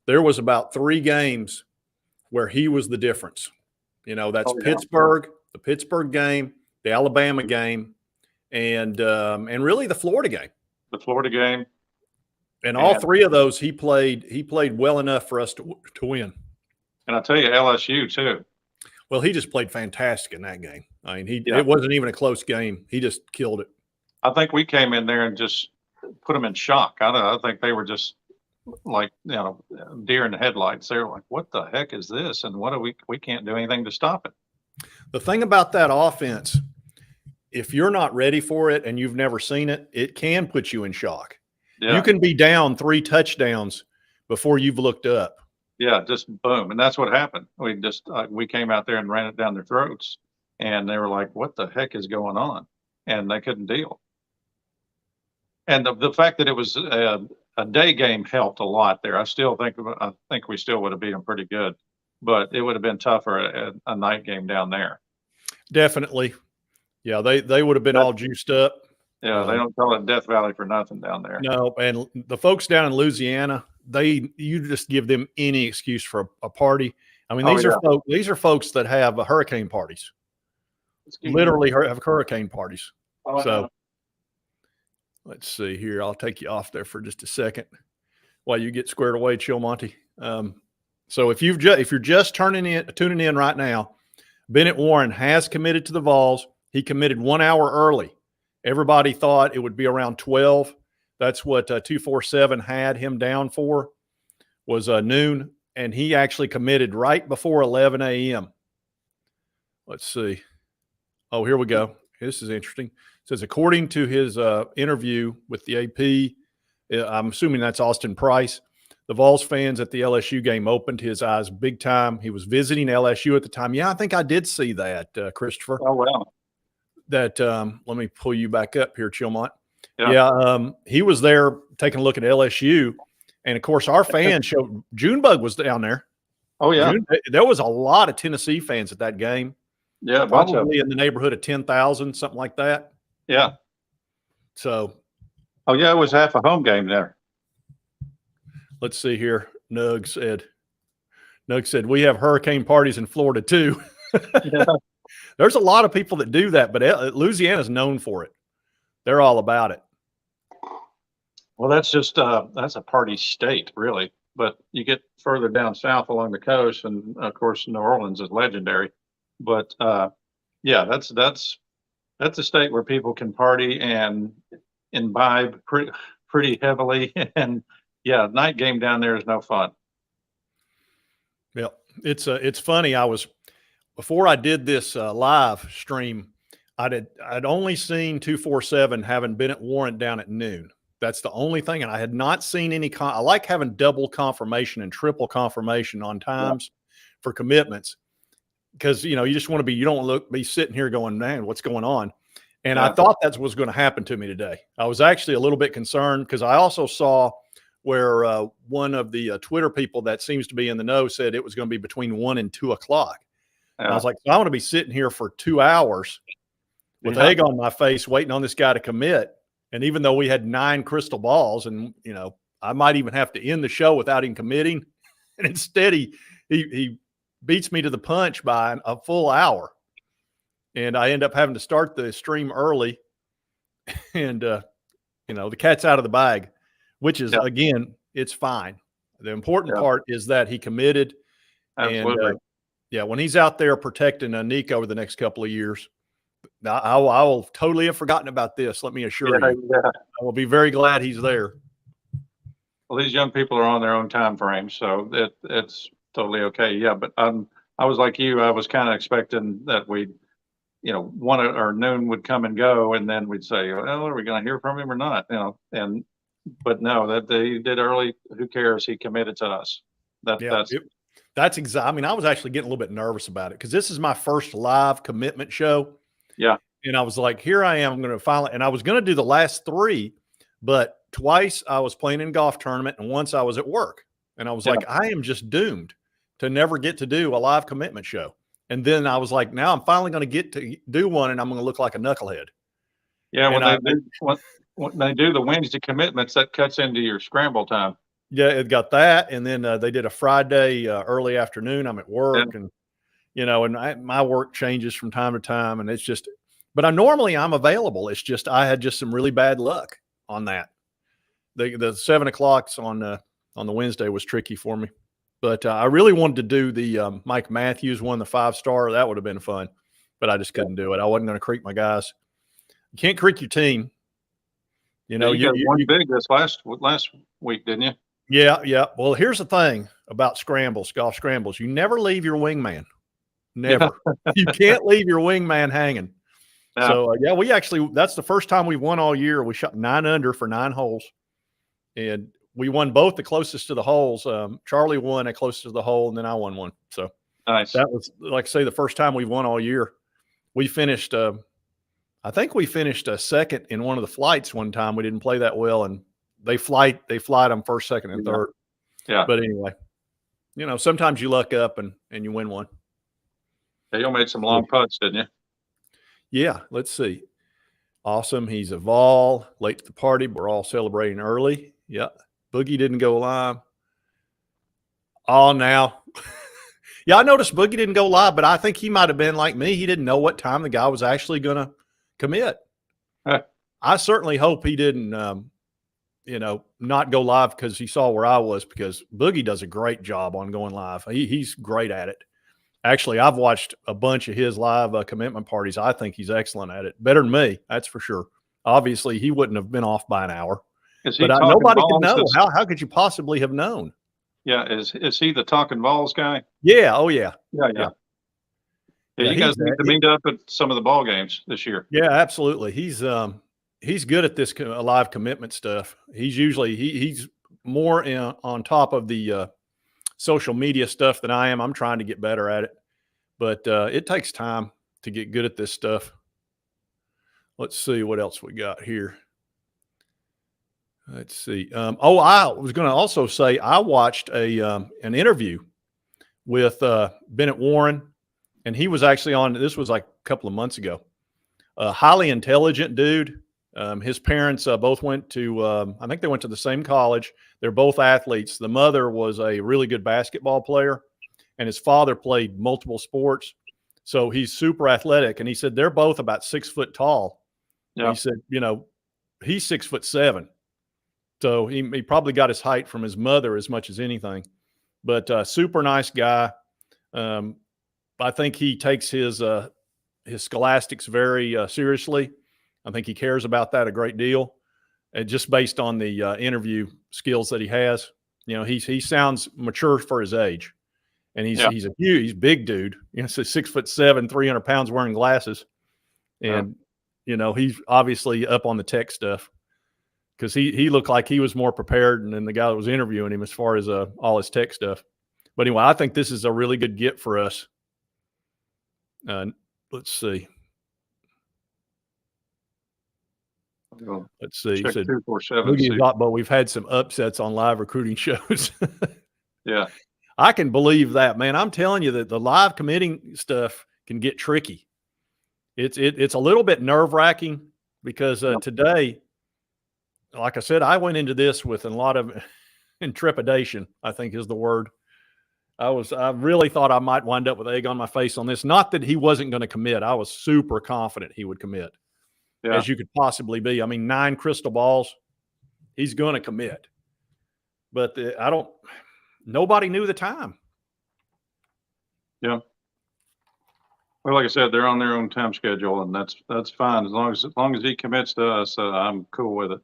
[SPEAKER 1] there was about 3 games where he was the difference. That's Pittsburgh, the Pittsburgh game, the Alabama game, and really the Florida game.
[SPEAKER 2] The Florida game.
[SPEAKER 1] And all 3 of those he played well enough for us to win.
[SPEAKER 2] And I'll tell you, LSU too.
[SPEAKER 1] Well, he just played fantastic in that game. I mean, it wasn't even a close game. He just killed it. I
[SPEAKER 2] think we came in there and just put them in shock. I think they were just like, deer in the headlights. They were like, what the heck is this? And we can't do anything to stop it.
[SPEAKER 1] The thing about that offense, if you're not ready for it and you've never seen it, it can put you in shock. Yeah. You can be down 3 touchdowns before you've looked up.
[SPEAKER 2] Yeah, just boom. And that's what happened. We came out there and ran it down their throats, and they were like, what the heck is going on? And they couldn't deal. And the fact that it was a day game helped a lot there. I think we still would have beat them pretty good, but it would have been tougher a night game down there.
[SPEAKER 1] Definitely. Yeah, they would have been all juiced up.
[SPEAKER 2] Yeah, they don't call it Death Valley for nothing down there.
[SPEAKER 1] No, and the folks down in Louisiana, you just give them any excuse for a party. I mean, these are folks that have hurricane parties. Literally have hurricane parties. So let's see here. I'll take you off there for just a second while you get squared away, Chill Monty. So if you're just tuning in right now, Bennett Warren has committed to the Vols. He committed 1 hour early. Everybody thought it would be around 12. That's what 247 had him down for, was noon, and he actually committed right before 11 a.m. Let's see. Oh, here we go. This is interesting. It says, according to his interview with the AP, I'm assuming that's Austin Price, the Vols fans at the LSU game opened his eyes big time. He was visiting LSU at the time. Yeah, I think I did see that, Christopher.
[SPEAKER 2] Oh, wow.
[SPEAKER 1] That let me pull you back up here, Chilmont. Yeah, he was there taking a look at LSU, and of course, our fans showed Junebug was down there.
[SPEAKER 2] Oh yeah,
[SPEAKER 1] there was a lot of Tennessee fans at that game.
[SPEAKER 2] Yeah,
[SPEAKER 1] probably in the neighborhood of 10,000, something like that.
[SPEAKER 2] Yeah.
[SPEAKER 1] So,
[SPEAKER 2] oh yeah, it was half a home game there.
[SPEAKER 1] Let's see here. Nug said we have hurricane parties in Florida too. Yeah. There's a lot of people that do that, but Louisiana's known for it. They're all about it.
[SPEAKER 2] Well, that's just that's a party state, really. But you get further down south along the coast, and of course, New Orleans is legendary. But yeah, that's a state where people can party and imbibe pretty heavily. And yeah, night game down there is no fun.
[SPEAKER 1] Yeah, it's funny. Before I did this live stream, I'd only seen 247 having Bennett Warren down at noon. That's the only thing. And I had not seen any. I like having double confirmation and triple confirmation on times for commitments, because, you know, you just want to you don't want to be sitting here going, man, what's going on? And I thought that's what's going to happen to me today. I was actually a little bit concerned, because I also saw where one of the Twitter people that seems to be in the know said it was going to be between 1 and 2 o'clock. And I was like, so I want to be sitting here for 2 hours with egg on my face waiting on this guy to commit. And even though we had 9 crystal balls, and, you know, I might even have to end the show without him committing. And instead he beats me to the punch by a full hour. And I end up having to start the stream early. And, you know, the cat's out of the bag, which is, again, it's fine. The important part is that he committed.
[SPEAKER 2] Absolutely.
[SPEAKER 1] And, yeah, when he's out there protecting Nick over the next couple of years, I will totally have forgotten about this. Let me assure you. Yeah. I will be very glad he's there.
[SPEAKER 2] Well, these young people are on their own time frame, so it's totally okay. Yeah, but I was like you. I was kind of expecting that we'd, you know, 1 or noon would come and go, and then we'd say, well, are we going to hear from him or not? You know, but no, that they did early. Who cares? He committed to us.
[SPEAKER 1] That's exactly. I mean, I was actually getting a little bit nervous about it, because this is my first live commitment show.
[SPEAKER 2] Yeah.
[SPEAKER 1] And I was like, here I am. I'm going to finally, and I was going to do the last 3, but twice I was playing in golf tournament, and once I was at work. And I was like, I am just doomed to never get to do a live commitment show. And then I was like, now I'm finally going to get to do one, and I'm going to look like a knucklehead.
[SPEAKER 2] Yeah. When they do the Wednesday commitments, that cuts into your scramble time.
[SPEAKER 1] Yeah, it got that. And then they did a Friday early afternoon. I'm at work, and, you know, and my work changes from time to time, and it's just, but I'm available. It's just, I had just some really bad luck on that. The 7 o'clocks on the Wednesday was tricky for me, but I really wanted to do the Mike Matthews one, the 5-star. That would have been fun, but I just couldn't do it. I wasn't going to creek my guys. You can't creek your team. You know,
[SPEAKER 2] you won big this last week, didn't you?
[SPEAKER 1] Yeah. Yeah. Well, here's the thing about golf scrambles. You never leave your wingman. Never. You can't leave your wingman hanging. No. So yeah, that's the first time we've won all year. We shot 9 under for 9 holes, and we won both the closest to the holes. Charlie won at closest to the hole, and then I won one. So
[SPEAKER 2] nice.
[SPEAKER 1] That was, like I say, the first time we've won all year. We finished, I think we finished second in one of the flights one time. We didn't play that well, and they fly them first, second, and third.
[SPEAKER 2] Yeah.
[SPEAKER 1] But anyway, you know, sometimes you luck up and you win one.
[SPEAKER 2] Yeah, you made some long putts, didn't you?
[SPEAKER 1] Yeah. Let's see. Awesome. He's a Vol, late to the party. We're all celebrating early. Yeah. Boogie didn't go live. Oh, now. Yeah, I noticed Boogie didn't go live, but I think he might have been like me. He didn't know what time the guy was actually going to commit. I certainly hope he didn't, not go live because he saw where I was, because Boogie does a great job on going live. He's great at it. Actually, I've watched a bunch of his live commitment parties. I think he's excellent at it. Better than me, that's for sure. Obviously, he wouldn't have been off by an hour. But nobody could know. How could you possibly have known?
[SPEAKER 2] Yeah, is he the talking balls guy?
[SPEAKER 1] Yeah. Oh, yeah.
[SPEAKER 2] Yeah, you guys need to meet up at some of the ball games this year.
[SPEAKER 1] Yeah, absolutely. He's good at this live commitment stuff. He's more on top of the social media stuff than I am. I'm trying to get better at it, but it takes time to get good at this stuff. Let's see what else we got here. Let's see. I was going to also say I watched an interview with Bennett Warren, and he was actually on. This was like a couple of months ago. A highly intelligent dude. His parents both went to. I think they went to the same college. They're both athletes. The mother was a really good basketball player, and his father played multiple sports. So he's super athletic. And he said they're both about 6 foot tall. Yeah. He said, he's 6'7". So he probably got his height from his mother as much as anything, but super nice guy. I think he takes his scholastics very seriously. I think he cares about that a great deal. And just based on the interview skills that he has, he sounds mature for his age, and he's big dude. So 6'7", 300 pounds, wearing glasses, and he's obviously up on the tech stuff. Because he looked like he was more prepared than the guy that was interviewing him as far as all his tech stuff. But anyway, I think this is a really good get for us. Let's see. Let's see.
[SPEAKER 2] Check 247.
[SPEAKER 1] But we've had some upsets on live recruiting shows.
[SPEAKER 2] Yeah.
[SPEAKER 1] I can believe that, man. I'm telling you that the live committing stuff can get tricky. It's a little bit nerve-wracking because today, like I said, I went into this with a lot of intrepidation, I think is the word. I really thought I might wind up with egg on my face on this. Not that he wasn't going to commit. I was super confident he would commit, as you could possibly be. I mean, 9 crystal balls, he's going to commit. But nobody knew the time.
[SPEAKER 2] Yeah. Well, like I said, they're on their own time schedule, and that's fine as long as he commits to us. I'm cool with it.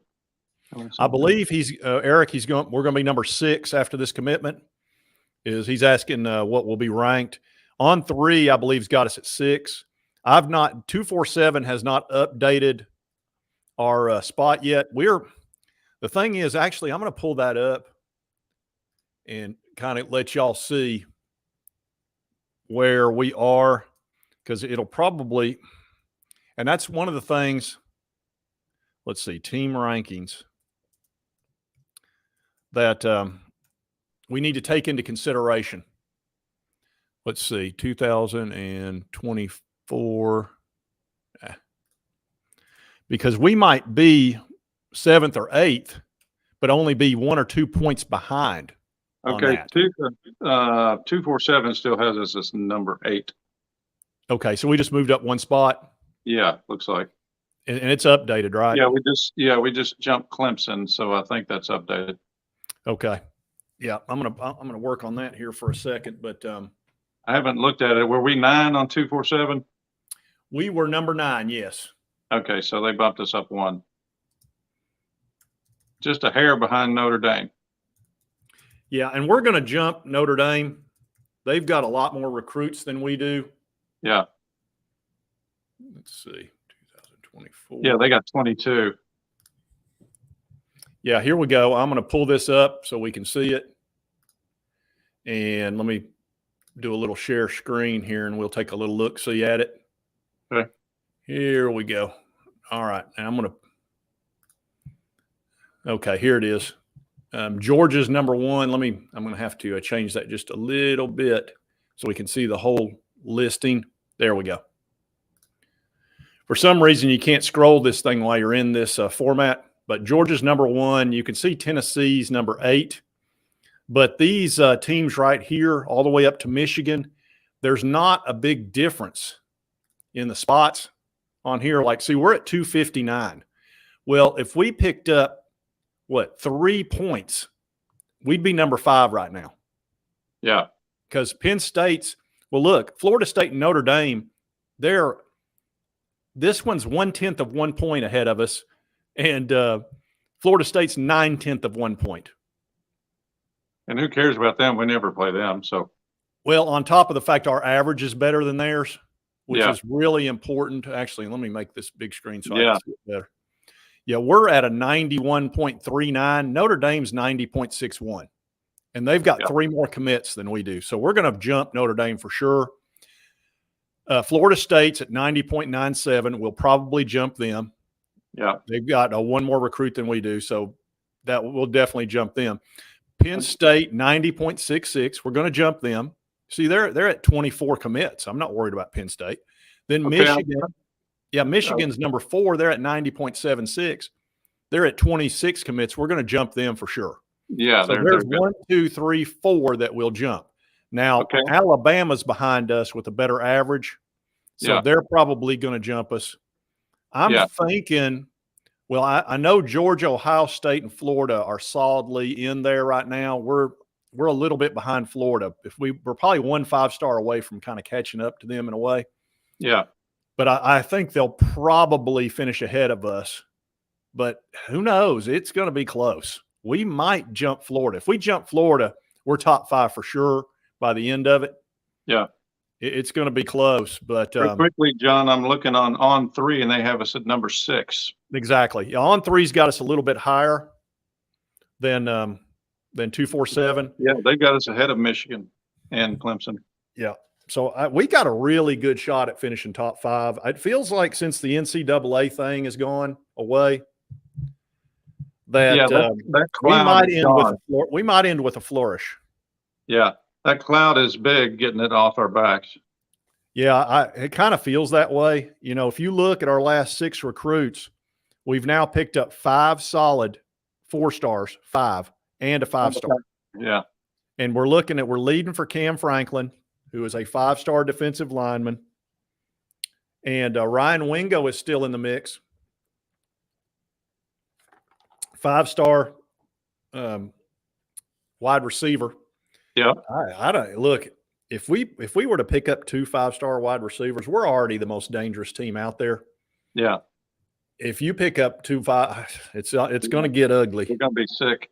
[SPEAKER 1] I believe he's Eric. We're going to be number 6 after this commitment. He's asking what will be ranked on 3? I believe he's got us at 6. 247 has not updated our spot yet. The thing is, actually, I'm going to pull that up and kind of let y'all see where we are, because it'll probably, and that's one of the things. Let's see, team rankings that we need to take into consideration. Let's see, 2024, because we might be 7th or 8th, but only be 1 or 2 points behind.
[SPEAKER 2] Okay, 247 still has us as number 8.
[SPEAKER 1] Okay, so we just moved up 1 spot.
[SPEAKER 2] Yeah, looks like.
[SPEAKER 1] And it's updated, right?
[SPEAKER 2] Yeah, we just jumped Clemson, so I think that's updated.
[SPEAKER 1] Okay. Yeah, I'm gonna work on that here for a second, but
[SPEAKER 2] I haven't looked at it. Were we 9 on 247?
[SPEAKER 1] We were number 9, yes.
[SPEAKER 2] Okay, so they bumped us up 1. Just a hair behind Notre Dame.
[SPEAKER 1] Yeah, and we're going to jump Notre Dame. They've got a lot more recruits than we do.
[SPEAKER 2] Yeah.
[SPEAKER 1] Let's see, 2024.
[SPEAKER 2] Yeah, they got 22.
[SPEAKER 1] Yeah, here we go. I'm going to pull this up so we can see it. And let me do a little share screen here, and we'll take a little look-see at it.
[SPEAKER 2] Okay.
[SPEAKER 1] Here we go. All right. And I'm going to – okay, here it is. Georgia's number 1. I'm going to have to change that just a little bit so we can see the whole listing. There we go. For some reason, you can't scroll this thing while you're in this format, but Georgia's number 1. You can see Tennessee's number 8. But these teams right here, all the way up to Michigan, there's not a big difference in the spots on here. Like, see, we're at 259. Well, if we picked up, 3 points, we'd be number 5 right now.
[SPEAKER 2] Yeah.
[SPEAKER 1] Because Penn State's, well, look, Florida State and Notre Dame, this one's 1/10 of 1 point ahead of us, and Florida State's 9/10 of 1 point.
[SPEAKER 2] And who cares about them? We never play them. So,
[SPEAKER 1] well, on top of the fact our average is better than theirs, which
[SPEAKER 2] Yeah.
[SPEAKER 1] is really important. Actually, let me make this big screen so I
[SPEAKER 2] Yeah.
[SPEAKER 1] can see it better. Yeah, we're at a 91.39. Notre Dame's 90.61. And they've got
[SPEAKER 2] Yeah.
[SPEAKER 1] 3 more commits than we do. So we're going to jump Notre Dame for sure. Florida State's at 90.97. We'll probably jump them.
[SPEAKER 2] Yeah.
[SPEAKER 1] They've got 1 more recruit than we do. So that will definitely jump them. Penn State, 90.66. We're going to jump them. See, they're at 24 commits. I'm not worried about Penn State. Then
[SPEAKER 2] Okay.
[SPEAKER 1] Michigan. Yeah, Michigan's number 4. They're at 90.76. They're at 26 commits. We're going to jump them for sure.
[SPEAKER 2] Yeah.
[SPEAKER 1] So
[SPEAKER 2] They're
[SPEAKER 1] there's
[SPEAKER 2] good.
[SPEAKER 1] 1, 2, 3, 4 that will jump. Now,
[SPEAKER 2] Okay.
[SPEAKER 1] Alabama's behind us with a better average. So
[SPEAKER 2] Yeah.
[SPEAKER 1] they're probably going to jump us. I'm
[SPEAKER 2] Yeah.
[SPEAKER 1] thinking, well, I know Georgia, Ohio State, and Florida are solidly in there right now. We're a little bit behind Florida. We're probably 1 5-star away from kind of catching up to them in a way.
[SPEAKER 2] Yeah.
[SPEAKER 1] But I think they'll probably finish ahead of us. But who knows? It's going to be close. We might jump Florida. If we jump Florida, we're top 5 for sure by the end of it.
[SPEAKER 2] Yeah.
[SPEAKER 1] It's going to be close. But
[SPEAKER 2] Very quickly, John, I'm looking on 3, and they have us at number 6.
[SPEAKER 1] exactly. Yeah, on 3's got us a little bit higher than 247.
[SPEAKER 2] Yeah, they've got us ahead of Michigan and Clemson.
[SPEAKER 1] Yeah. So we got a really good shot at finishing top 5. It feels like since the NCAA thing has gone away, that,
[SPEAKER 2] that
[SPEAKER 1] we might end with a flourish.
[SPEAKER 2] Yeah, that cloud is big, getting it off our backs.
[SPEAKER 1] Yeah, it kind of feels that way. You know, if you look at our last 6 recruits, we've now picked up 5 solid 4 stars, 5, and a 5-star.
[SPEAKER 2] Yeah.
[SPEAKER 1] And we're leading for Cam Franklin, who is a 5-star defensive lineman. And Ryan Wingo is still in the mix. 5-star wide receiver.
[SPEAKER 2] Yeah.
[SPEAKER 1] I don't look. If we were to pick up 2 5-star wide receivers, we're already the most dangerous team out there.
[SPEAKER 2] Yeah.
[SPEAKER 1] If you pick up 2 5, it's going to get ugly.
[SPEAKER 2] We're going to be sick.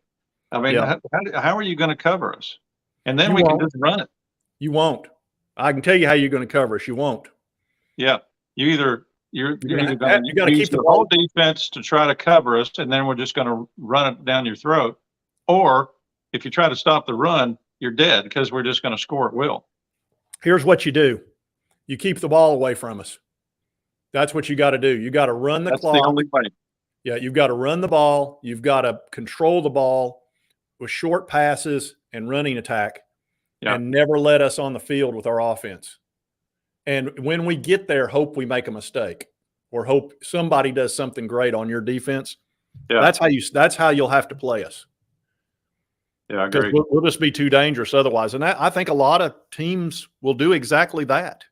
[SPEAKER 2] I mean,
[SPEAKER 1] Yeah.
[SPEAKER 2] how are you going to cover us? And then
[SPEAKER 1] You
[SPEAKER 2] we
[SPEAKER 1] won't.
[SPEAKER 2] can just run it.
[SPEAKER 1] You won't. I can tell you how you're going to cover us. You won't.
[SPEAKER 2] Yeah. You're either going to
[SPEAKER 1] you gotta
[SPEAKER 2] use
[SPEAKER 1] keep the
[SPEAKER 2] the
[SPEAKER 1] ball.
[SPEAKER 2] whole defense to try to cover us, and then we're just going to run it down your throat. Or if you try to stop the run, you're dead because we're just going to score at will.
[SPEAKER 1] Here's what you do. You keep the ball away from us. That's what you got to do. You got to run the clock.
[SPEAKER 2] That's the only way.
[SPEAKER 1] Yeah, you've got to run the ball. You've got to control the ball with short passes and running attack, and never let us on the field with our offense. And when we get there, hope we make a mistake or hope somebody does something great on your defense.
[SPEAKER 2] Yeah.
[SPEAKER 1] That's how you'll have to play us.
[SPEAKER 2] Yeah, I agree.
[SPEAKER 1] We'll just be too dangerous otherwise. And I think a lot of teams will do exactly that.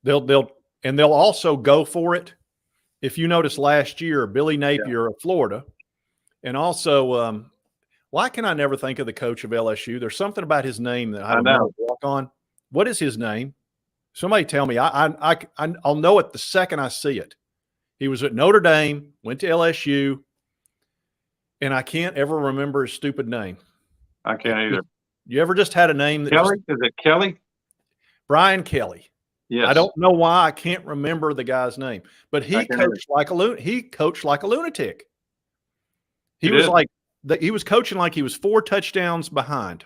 [SPEAKER 1] They'll also go for it. If you notice last year, Billy Napier of Florida, and also why can I never think of the coach of LSU? There's something about his name that I know. Walk on. What is his name? Somebody tell me. I'll know it the second I see it. He was at Notre Dame, went to LSU, and I can't ever remember his stupid name.
[SPEAKER 2] I can't either.
[SPEAKER 1] You ever just had a name that
[SPEAKER 2] Kelly? Is it Kelly?
[SPEAKER 1] Brian Kelly.
[SPEAKER 2] Yes.
[SPEAKER 1] I don't know why I can't remember the guy's name, but he coached like a lunatic. He was coaching like he was 4 touchdowns behind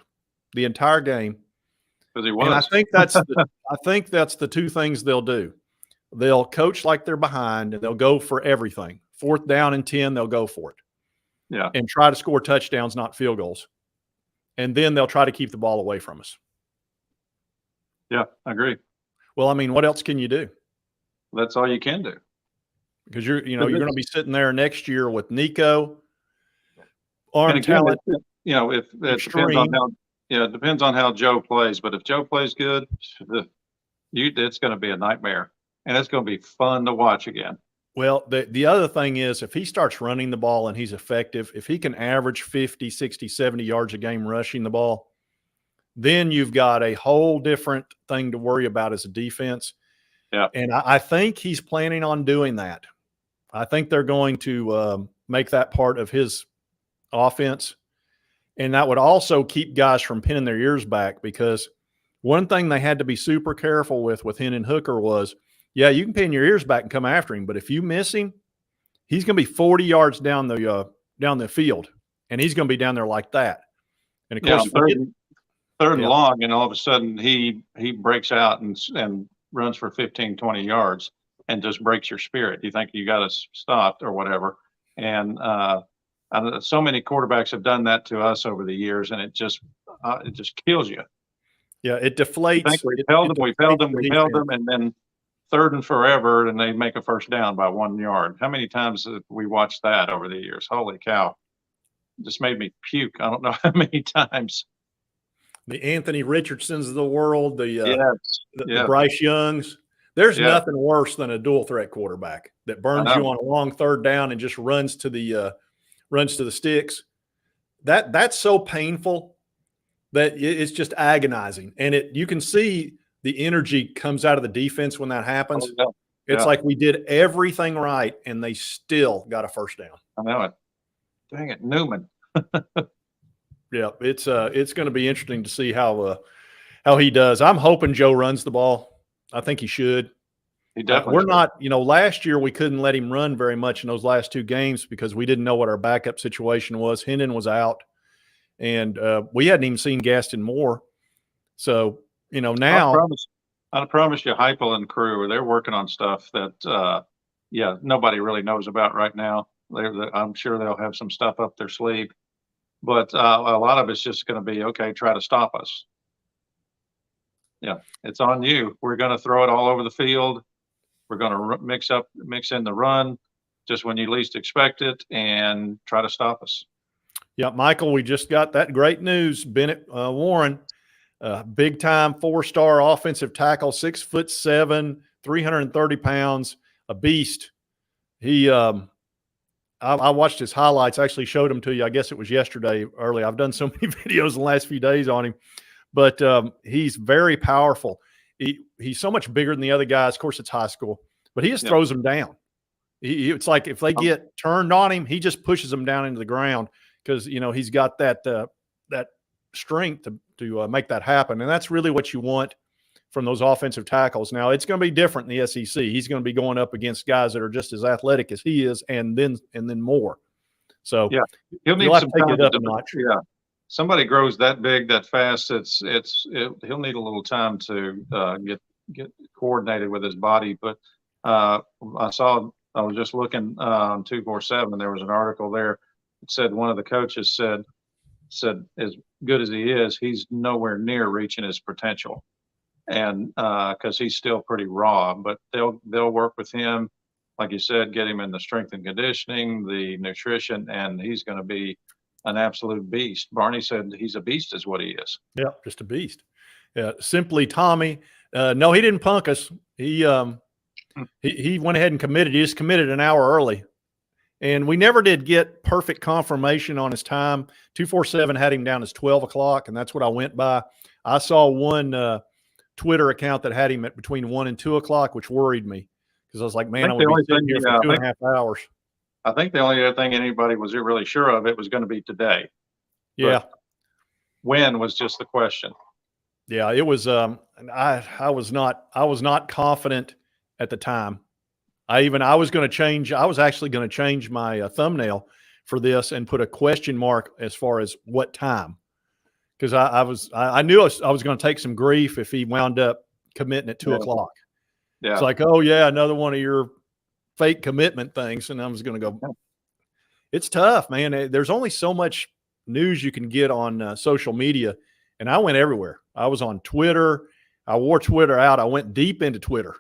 [SPEAKER 1] the entire game.
[SPEAKER 2] Because he was.
[SPEAKER 1] And I think that's the 2 things they'll do. They'll coach like they're behind, and they'll go for everything. 4th down and 10, they'll go for it.
[SPEAKER 2] Yeah.
[SPEAKER 1] And try to score touchdowns, not field goals. And then they'll try to keep the ball away from us.
[SPEAKER 2] Yeah, I agree.
[SPEAKER 1] Well, I mean, what else can you do?
[SPEAKER 2] That's all you can do.
[SPEAKER 1] because you're going to be sitting there next year with Nico, arm
[SPEAKER 2] again,
[SPEAKER 1] talent.
[SPEAKER 2] If it depends on how, it depends on how Joe plays. But if Joe plays good, it's going to be a nightmare, and it's going to be fun to watch again.
[SPEAKER 1] Well, the other thing is, if he starts running the ball and he's effective, if he can average 50, 60, 70 yards a game rushing the ball, then you've got a whole different thing to worry about as a defense.
[SPEAKER 2] Yeah.
[SPEAKER 1] And I think he's planning on doing that. I think they're going to make that part of his offense. And that would also keep guys from pinning their ears back, because one thing they had to be super careful with Hendon Hooker was, yeah, you can pin your ears back and come after him, but if you miss him, he's going to be 40 yards down the field, and he's going to be down there like that. And of course,
[SPEAKER 2] third and long, and all of a sudden he breaks out and runs for 15, 20 yards and just breaks your spirit. You think you got to stop or whatever. And so many quarterbacks have done that to us over the years, and it just kills you.
[SPEAKER 1] Yeah, it deflates.
[SPEAKER 2] We held them, and then third and forever, and they make a first down by 1 yard. How many times have we watched that over the years? Holy cow. It just made me puke. I don't know how many times.
[SPEAKER 1] The Anthony Richardsons of the world, the
[SPEAKER 2] Yes.
[SPEAKER 1] Bryce Youngs. There's nothing worse than a dual threat quarterback that burns you on a long third down and just runs to the sticks. That's so painful that it's just agonizing. And you can see the energy comes out of the defense when that happens.
[SPEAKER 2] Oh, yeah.
[SPEAKER 1] It's like we did everything right, and they still got a first down.
[SPEAKER 2] I know it. Dang it, Newman.
[SPEAKER 1] Yeah, it's going to be interesting to see how he does. I'm hoping Joe runs the ball. I think he should.
[SPEAKER 2] He definitely.
[SPEAKER 1] We're not, last year we couldn't let him run very much in those last two games because we didn't know what our backup situation was. Hendon was out, and we hadn't even seen Gaston Moore. So, now
[SPEAKER 2] I promise you, Heupel and crew, they're working on stuff that, nobody really knows about right now. I'm sure they'll have some stuff up their sleeve. But a lot of it's just going to be, okay, try to stop us. Yeah, it's on you. We're going to throw it all over the field. We're going to mix in the run just when you least expect it and try to stop us.
[SPEAKER 1] Yeah, Michael, we just got that great news. Bennett Warren, big-time 4-star offensive tackle, 6'7", 330 pounds, a beast. He I watched his highlights. I actually showed them to you. I guess it was yesterday early. I've done so many videos in the last few days on him, but he's very powerful. He's so much bigger than the other guys. Of course, it's high school, but he just throws them down. It's like if they get turned on him, he just pushes them down into the ground because, he's got that strength to make that happen. And that's really what you want from those offensive tackles. Now, it's going to be different in the SEC. He's going to be going up against guys that are just as athletic as he is, and then more. So
[SPEAKER 2] he'll need
[SPEAKER 1] have
[SPEAKER 2] some
[SPEAKER 1] to take
[SPEAKER 2] time
[SPEAKER 1] it up a notch.
[SPEAKER 2] Yeah, somebody grows that big, that fast. He'll need a little time to get coordinated with his body. But I was just looking on 247. There was an article there that said one of the coaches said as good as he is, he's nowhere near reaching his potential. And because he's still pretty raw, but they'll work with him, like you said, get him in the strength and conditioning, the nutrition, and he's going to be an absolute beast. Barney said he's a beast is what he is.
[SPEAKER 1] Yeah, just a beast. Yeah, simply Tommy. No, he didn't punk us. He went ahead and committed. He just committed an hour early. And we never did get perfect confirmation on his time. 247 had him down as 12 o'clock, and that's what I went by. I saw one Twitter account that had him at between 1 and 2 o'clock, which worried me because I was like, man, I'm going to be sitting here for 2.5 hours.
[SPEAKER 2] I think the only other thing anybody was really sure of it was going to be today.
[SPEAKER 1] Yeah.
[SPEAKER 2] But when was just the question.
[SPEAKER 1] Yeah, it was. I was not confident at the time. I was actually going to change my thumbnail for this and put a question mark as far as what time. Because I knew I was going to take some grief if he wound up committing at 2 o'clock. Yeah. It's like, oh yeah, another one of your fake commitment things. And I was going to go, it's tough, man. There's only so much news you can get on social media. And I went everywhere. I was on Twitter. I wore Twitter out. I went deep into Twitter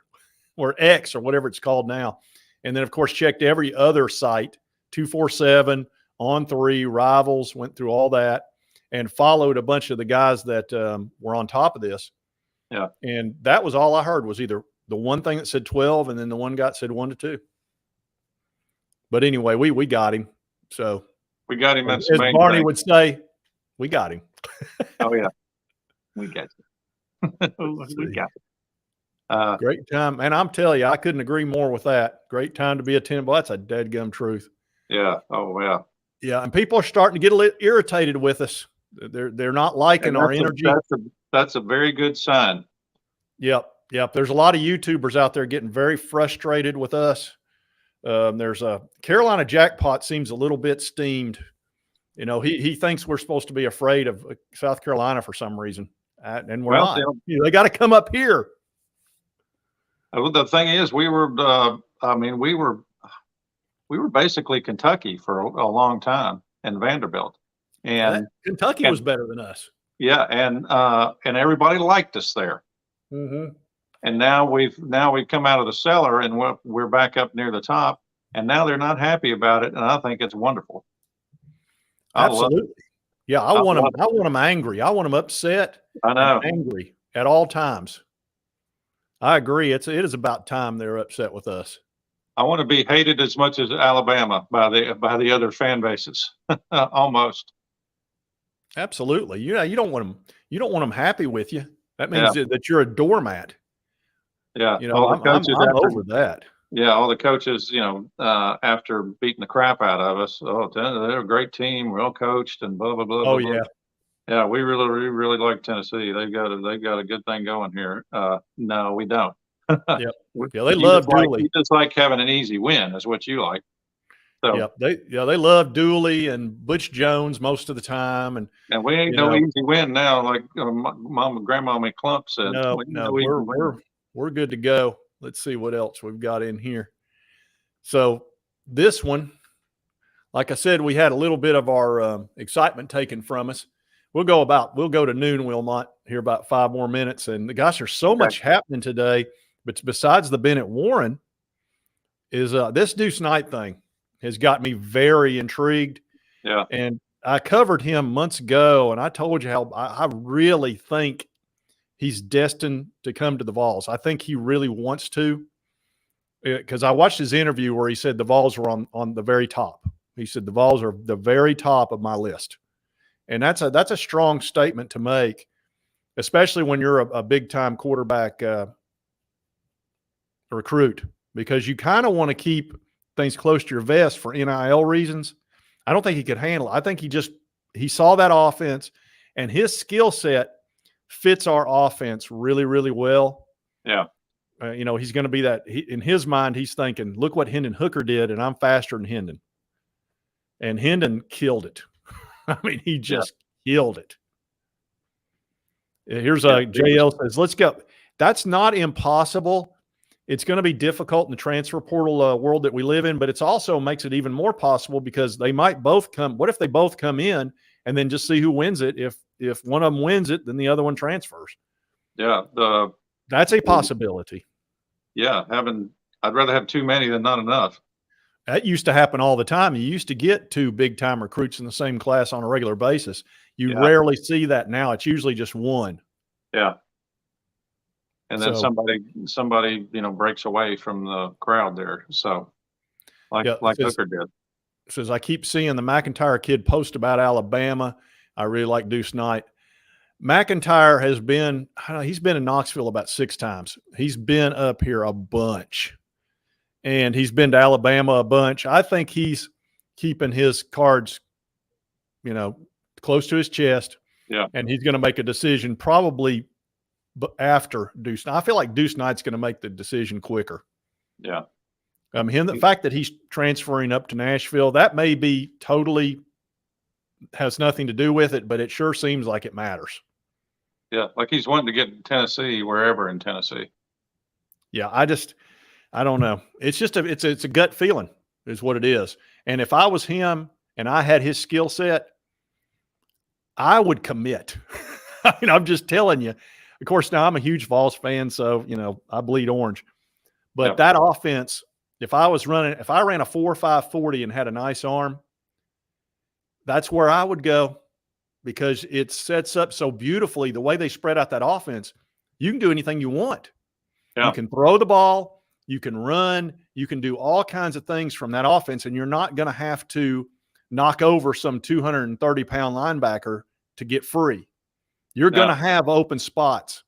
[SPEAKER 1] or X or whatever it's called now. And then, of course, checked every other site, 247, On3, Rivals, went through all that and followed a bunch of the guys that were on top of this.
[SPEAKER 2] Yeah.
[SPEAKER 1] And that was all I heard was either the one thing that said 12 and then the one guy said 1 to 2. But anyway, we got him. So
[SPEAKER 2] we got him.
[SPEAKER 1] As Barney would say, we got him.
[SPEAKER 2] Oh, yeah. We got you. We got you.
[SPEAKER 1] Great time. And I'm telling you, I couldn't agree more with that. Great time to be a 10. Well, that's a deadgum truth.
[SPEAKER 2] Yeah. Oh, yeah.
[SPEAKER 1] Yeah. And people are starting to get a little irritated with us. They're not liking our energy.
[SPEAKER 2] That's a very good sign.
[SPEAKER 1] Yep. Yep. There's a lot of YouTubers out there getting very frustrated with us. There's a Carolina Jackpot seems a little bit steamed. You know, he thinks we're supposed to be afraid of South Carolina for some reason. And we're not. They got to come up here.
[SPEAKER 2] The thing is, we were basically Kentucky for a long time and Vanderbilt. And
[SPEAKER 1] Kentucky was better than us.
[SPEAKER 2] Yeah. And everybody liked us there.
[SPEAKER 1] Mm-hmm.
[SPEAKER 2] And now we've come out of the cellar and we're back up near the top, and now they're not happy about it. And I think it's wonderful.
[SPEAKER 1] Absolutely. Yeah. I want them angry. I want them upset.
[SPEAKER 2] I know.
[SPEAKER 1] Angry at all times. I agree. It is about time they're upset with us.
[SPEAKER 2] I want to be hated as much as Alabama by the other fan bases. Almost.
[SPEAKER 1] Absolutely. You don't want them happy with you. That means that you're a doormat.
[SPEAKER 2] Yeah.
[SPEAKER 1] You know, I'm over that.
[SPEAKER 2] Yeah. All the coaches, after beating the crap out of us, they're a great team, well coached and blah, blah, blah.
[SPEAKER 1] Oh,
[SPEAKER 2] blah,
[SPEAKER 1] yeah.
[SPEAKER 2] blah. Yeah. We really like Tennessee. They've got a good thing going here. No, we don't.
[SPEAKER 1] Yep. Yeah. They love Dooley.
[SPEAKER 2] You just like having an easy win is what you like. So,
[SPEAKER 1] they love Dooley and Butch Jones most of the time, and
[SPEAKER 2] we ain't no easy win now. Like Grandmommy Clump said.
[SPEAKER 1] No, we're good to go. Let's see what else we've got in here. So this one, like I said, we had a little bit of our excitement taken from us. We'll go to noon, Wilmot, here about 5 more minutes, and gosh, there's so much happening today. But besides the Bennett Warren, is this Deuce Knight thing has got me very intrigued.
[SPEAKER 2] Yeah.
[SPEAKER 1] And I covered him months ago, and I told you how I really think he's destined to come to the VOLS. I think he really wants to, because I watched his interview where he said the VOLS were on the very top. He said the VOLS are the very top of my list. And that's a strong statement to make, especially when you're a big-time quarterback recruit, because you kind of want to keep things close to your vest for NIL reasons. I don't think he could handle it. I think he saw that offense, and his skill set fits our offense really, really well.
[SPEAKER 2] Yeah.
[SPEAKER 1] He's going to be that. In his mind, he's thinking, look what Hendon Hooker did, and I'm faster than Hendon. And Hendon killed it. I mean, he just killed it. Here's JL says, let's go. That's not impossible. It's going to be difficult in the transfer portal world that we live in, but it's also makes it even more possible because they might both come. What if they both come in and then just see who wins it? If one of them wins it, then the other one transfers.
[SPEAKER 2] Yeah.
[SPEAKER 1] That's a possibility.
[SPEAKER 2] Yeah. I'd rather have too many than not enough.
[SPEAKER 1] That used to happen all the time. You used to get 2 big-time recruits in the same class on a regular basis. You rarely see that now. It's usually just one.
[SPEAKER 2] Yeah. And then somebody, breaks away from the crowd there. So like Hooker did.
[SPEAKER 1] Says, I keep seeing the McIntyre kid post about Alabama. I really like Deuce Knight. McIntyre he's been in Knoxville about 6 times. He's been up here a bunch. And he's been to Alabama a bunch. I think he's keeping his cards, close to his chest.
[SPEAKER 2] Yeah.
[SPEAKER 1] And he's going to make a decision probably after Deuce. I feel like Deuce Knight's going to make the decision quicker.
[SPEAKER 2] Yeah.
[SPEAKER 1] The fact that he's transferring up to Nashville, that may be totally has nothing to do with it, but it sure seems like it matters.
[SPEAKER 2] Yeah. Like he's wanting to get to Tennessee, wherever in Tennessee.
[SPEAKER 1] Yeah. I don't know. It's just it's a gut feeling is what it is. And if I was him and I had his skill set, I would commit. I mean, I'm just telling you. Of course, now I'm a huge VOLS fan, so I bleed orange. But that offense if I ran a 4.5 40 and had a nice arm, that's where I would go, because it sets up so beautifully the way they spread out that offense. You can do anything you want.
[SPEAKER 2] Yeah.
[SPEAKER 1] You can throw the ball, you can run, you can do all kinds of things from that offense, and you're not going to have to knock over some 230-pound linebacker to get free. You're going to have open spots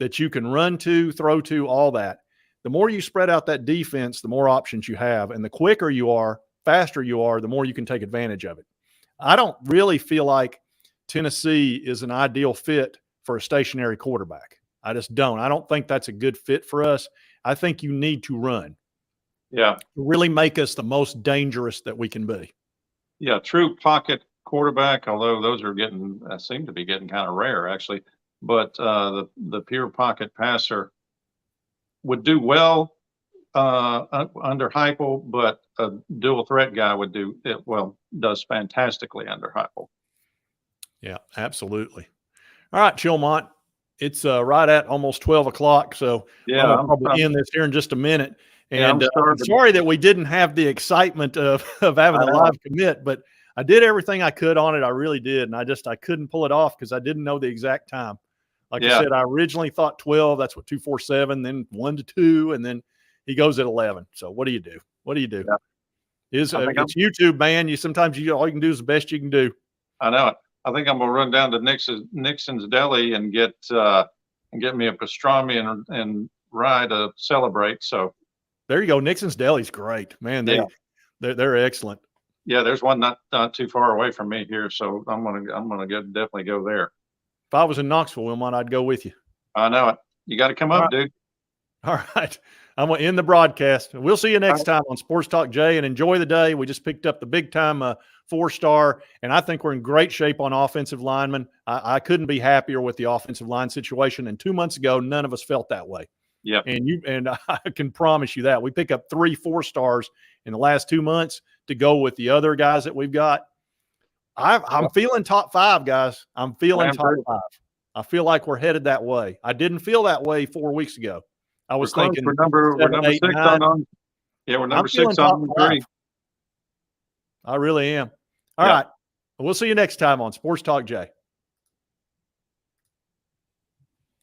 [SPEAKER 1] that you can run to, throw to, all that. The more you spread out that defense, the more options you have. And the quicker you are, faster you are, the more you can take advantage of it. I don't really feel like Tennessee is an ideal fit for a stationary quarterback. I just don't. I don't think that's a good fit for us. I think you need to run.
[SPEAKER 2] Yeah.
[SPEAKER 1] To really make us the most dangerous that we can be.
[SPEAKER 2] Yeah, true pocket quarterback, although those are seem to be getting kind of rare, actually. But the pure pocket passer would do well under Heupel, but a dual threat guy would do it well, does fantastically under Heupel.
[SPEAKER 1] Yeah, absolutely. All right, Chilmont. It's right at almost 12 o'clock, so
[SPEAKER 2] yeah,
[SPEAKER 1] I'm probably end this here in just a minute. And
[SPEAKER 2] yeah,
[SPEAKER 1] I'm sorry that we didn't have the excitement of having a live commit, but I did everything I could on it. I really did, and I couldn't pull it off because I didn't know the exact time. Like I said, I originally thought 12. That's what 247, then 1 to 2, and then he goes at 11. So what do you do? What do you do? Yeah. It's YouTube, man. Sometimes all you can do is the best you can do.
[SPEAKER 2] I know it. I think I'm gonna run down to Nixon's Deli and get me a pastrami and rye to celebrate. So
[SPEAKER 1] there you go. Nixon's Deli's great, man. They're excellent.
[SPEAKER 2] Yeah, there's one not too far away from me here, so I'm gonna definitely go there.
[SPEAKER 1] If I was in Knoxville, Wilmot, I'd go with you.
[SPEAKER 2] I know it. You got to come up, dude.
[SPEAKER 1] All right. I'm going to end the broadcast. We'll see you next time on Sports Talk Jay, and enjoy the day. We just picked up the big-time 4-star, and I think we're in great shape on offensive linemen. I couldn't be happier with the offensive line situation, and 2 months ago, none of us felt that way.
[SPEAKER 2] Yeah.
[SPEAKER 1] And I can promise you that. We pick up 3 4-stars in the last 2 months to go with the other guys that we've got. I'm feeling top 5, guys. I'm feeling top 5. I feel like we're headed that way. I didn't feel that way 4 weeks ago. I was thinking
[SPEAKER 2] we're number 6 on. Yeah, we're number 6 on 3.
[SPEAKER 1] I really am. All right. We'll see you next time on Sports Talk Jay.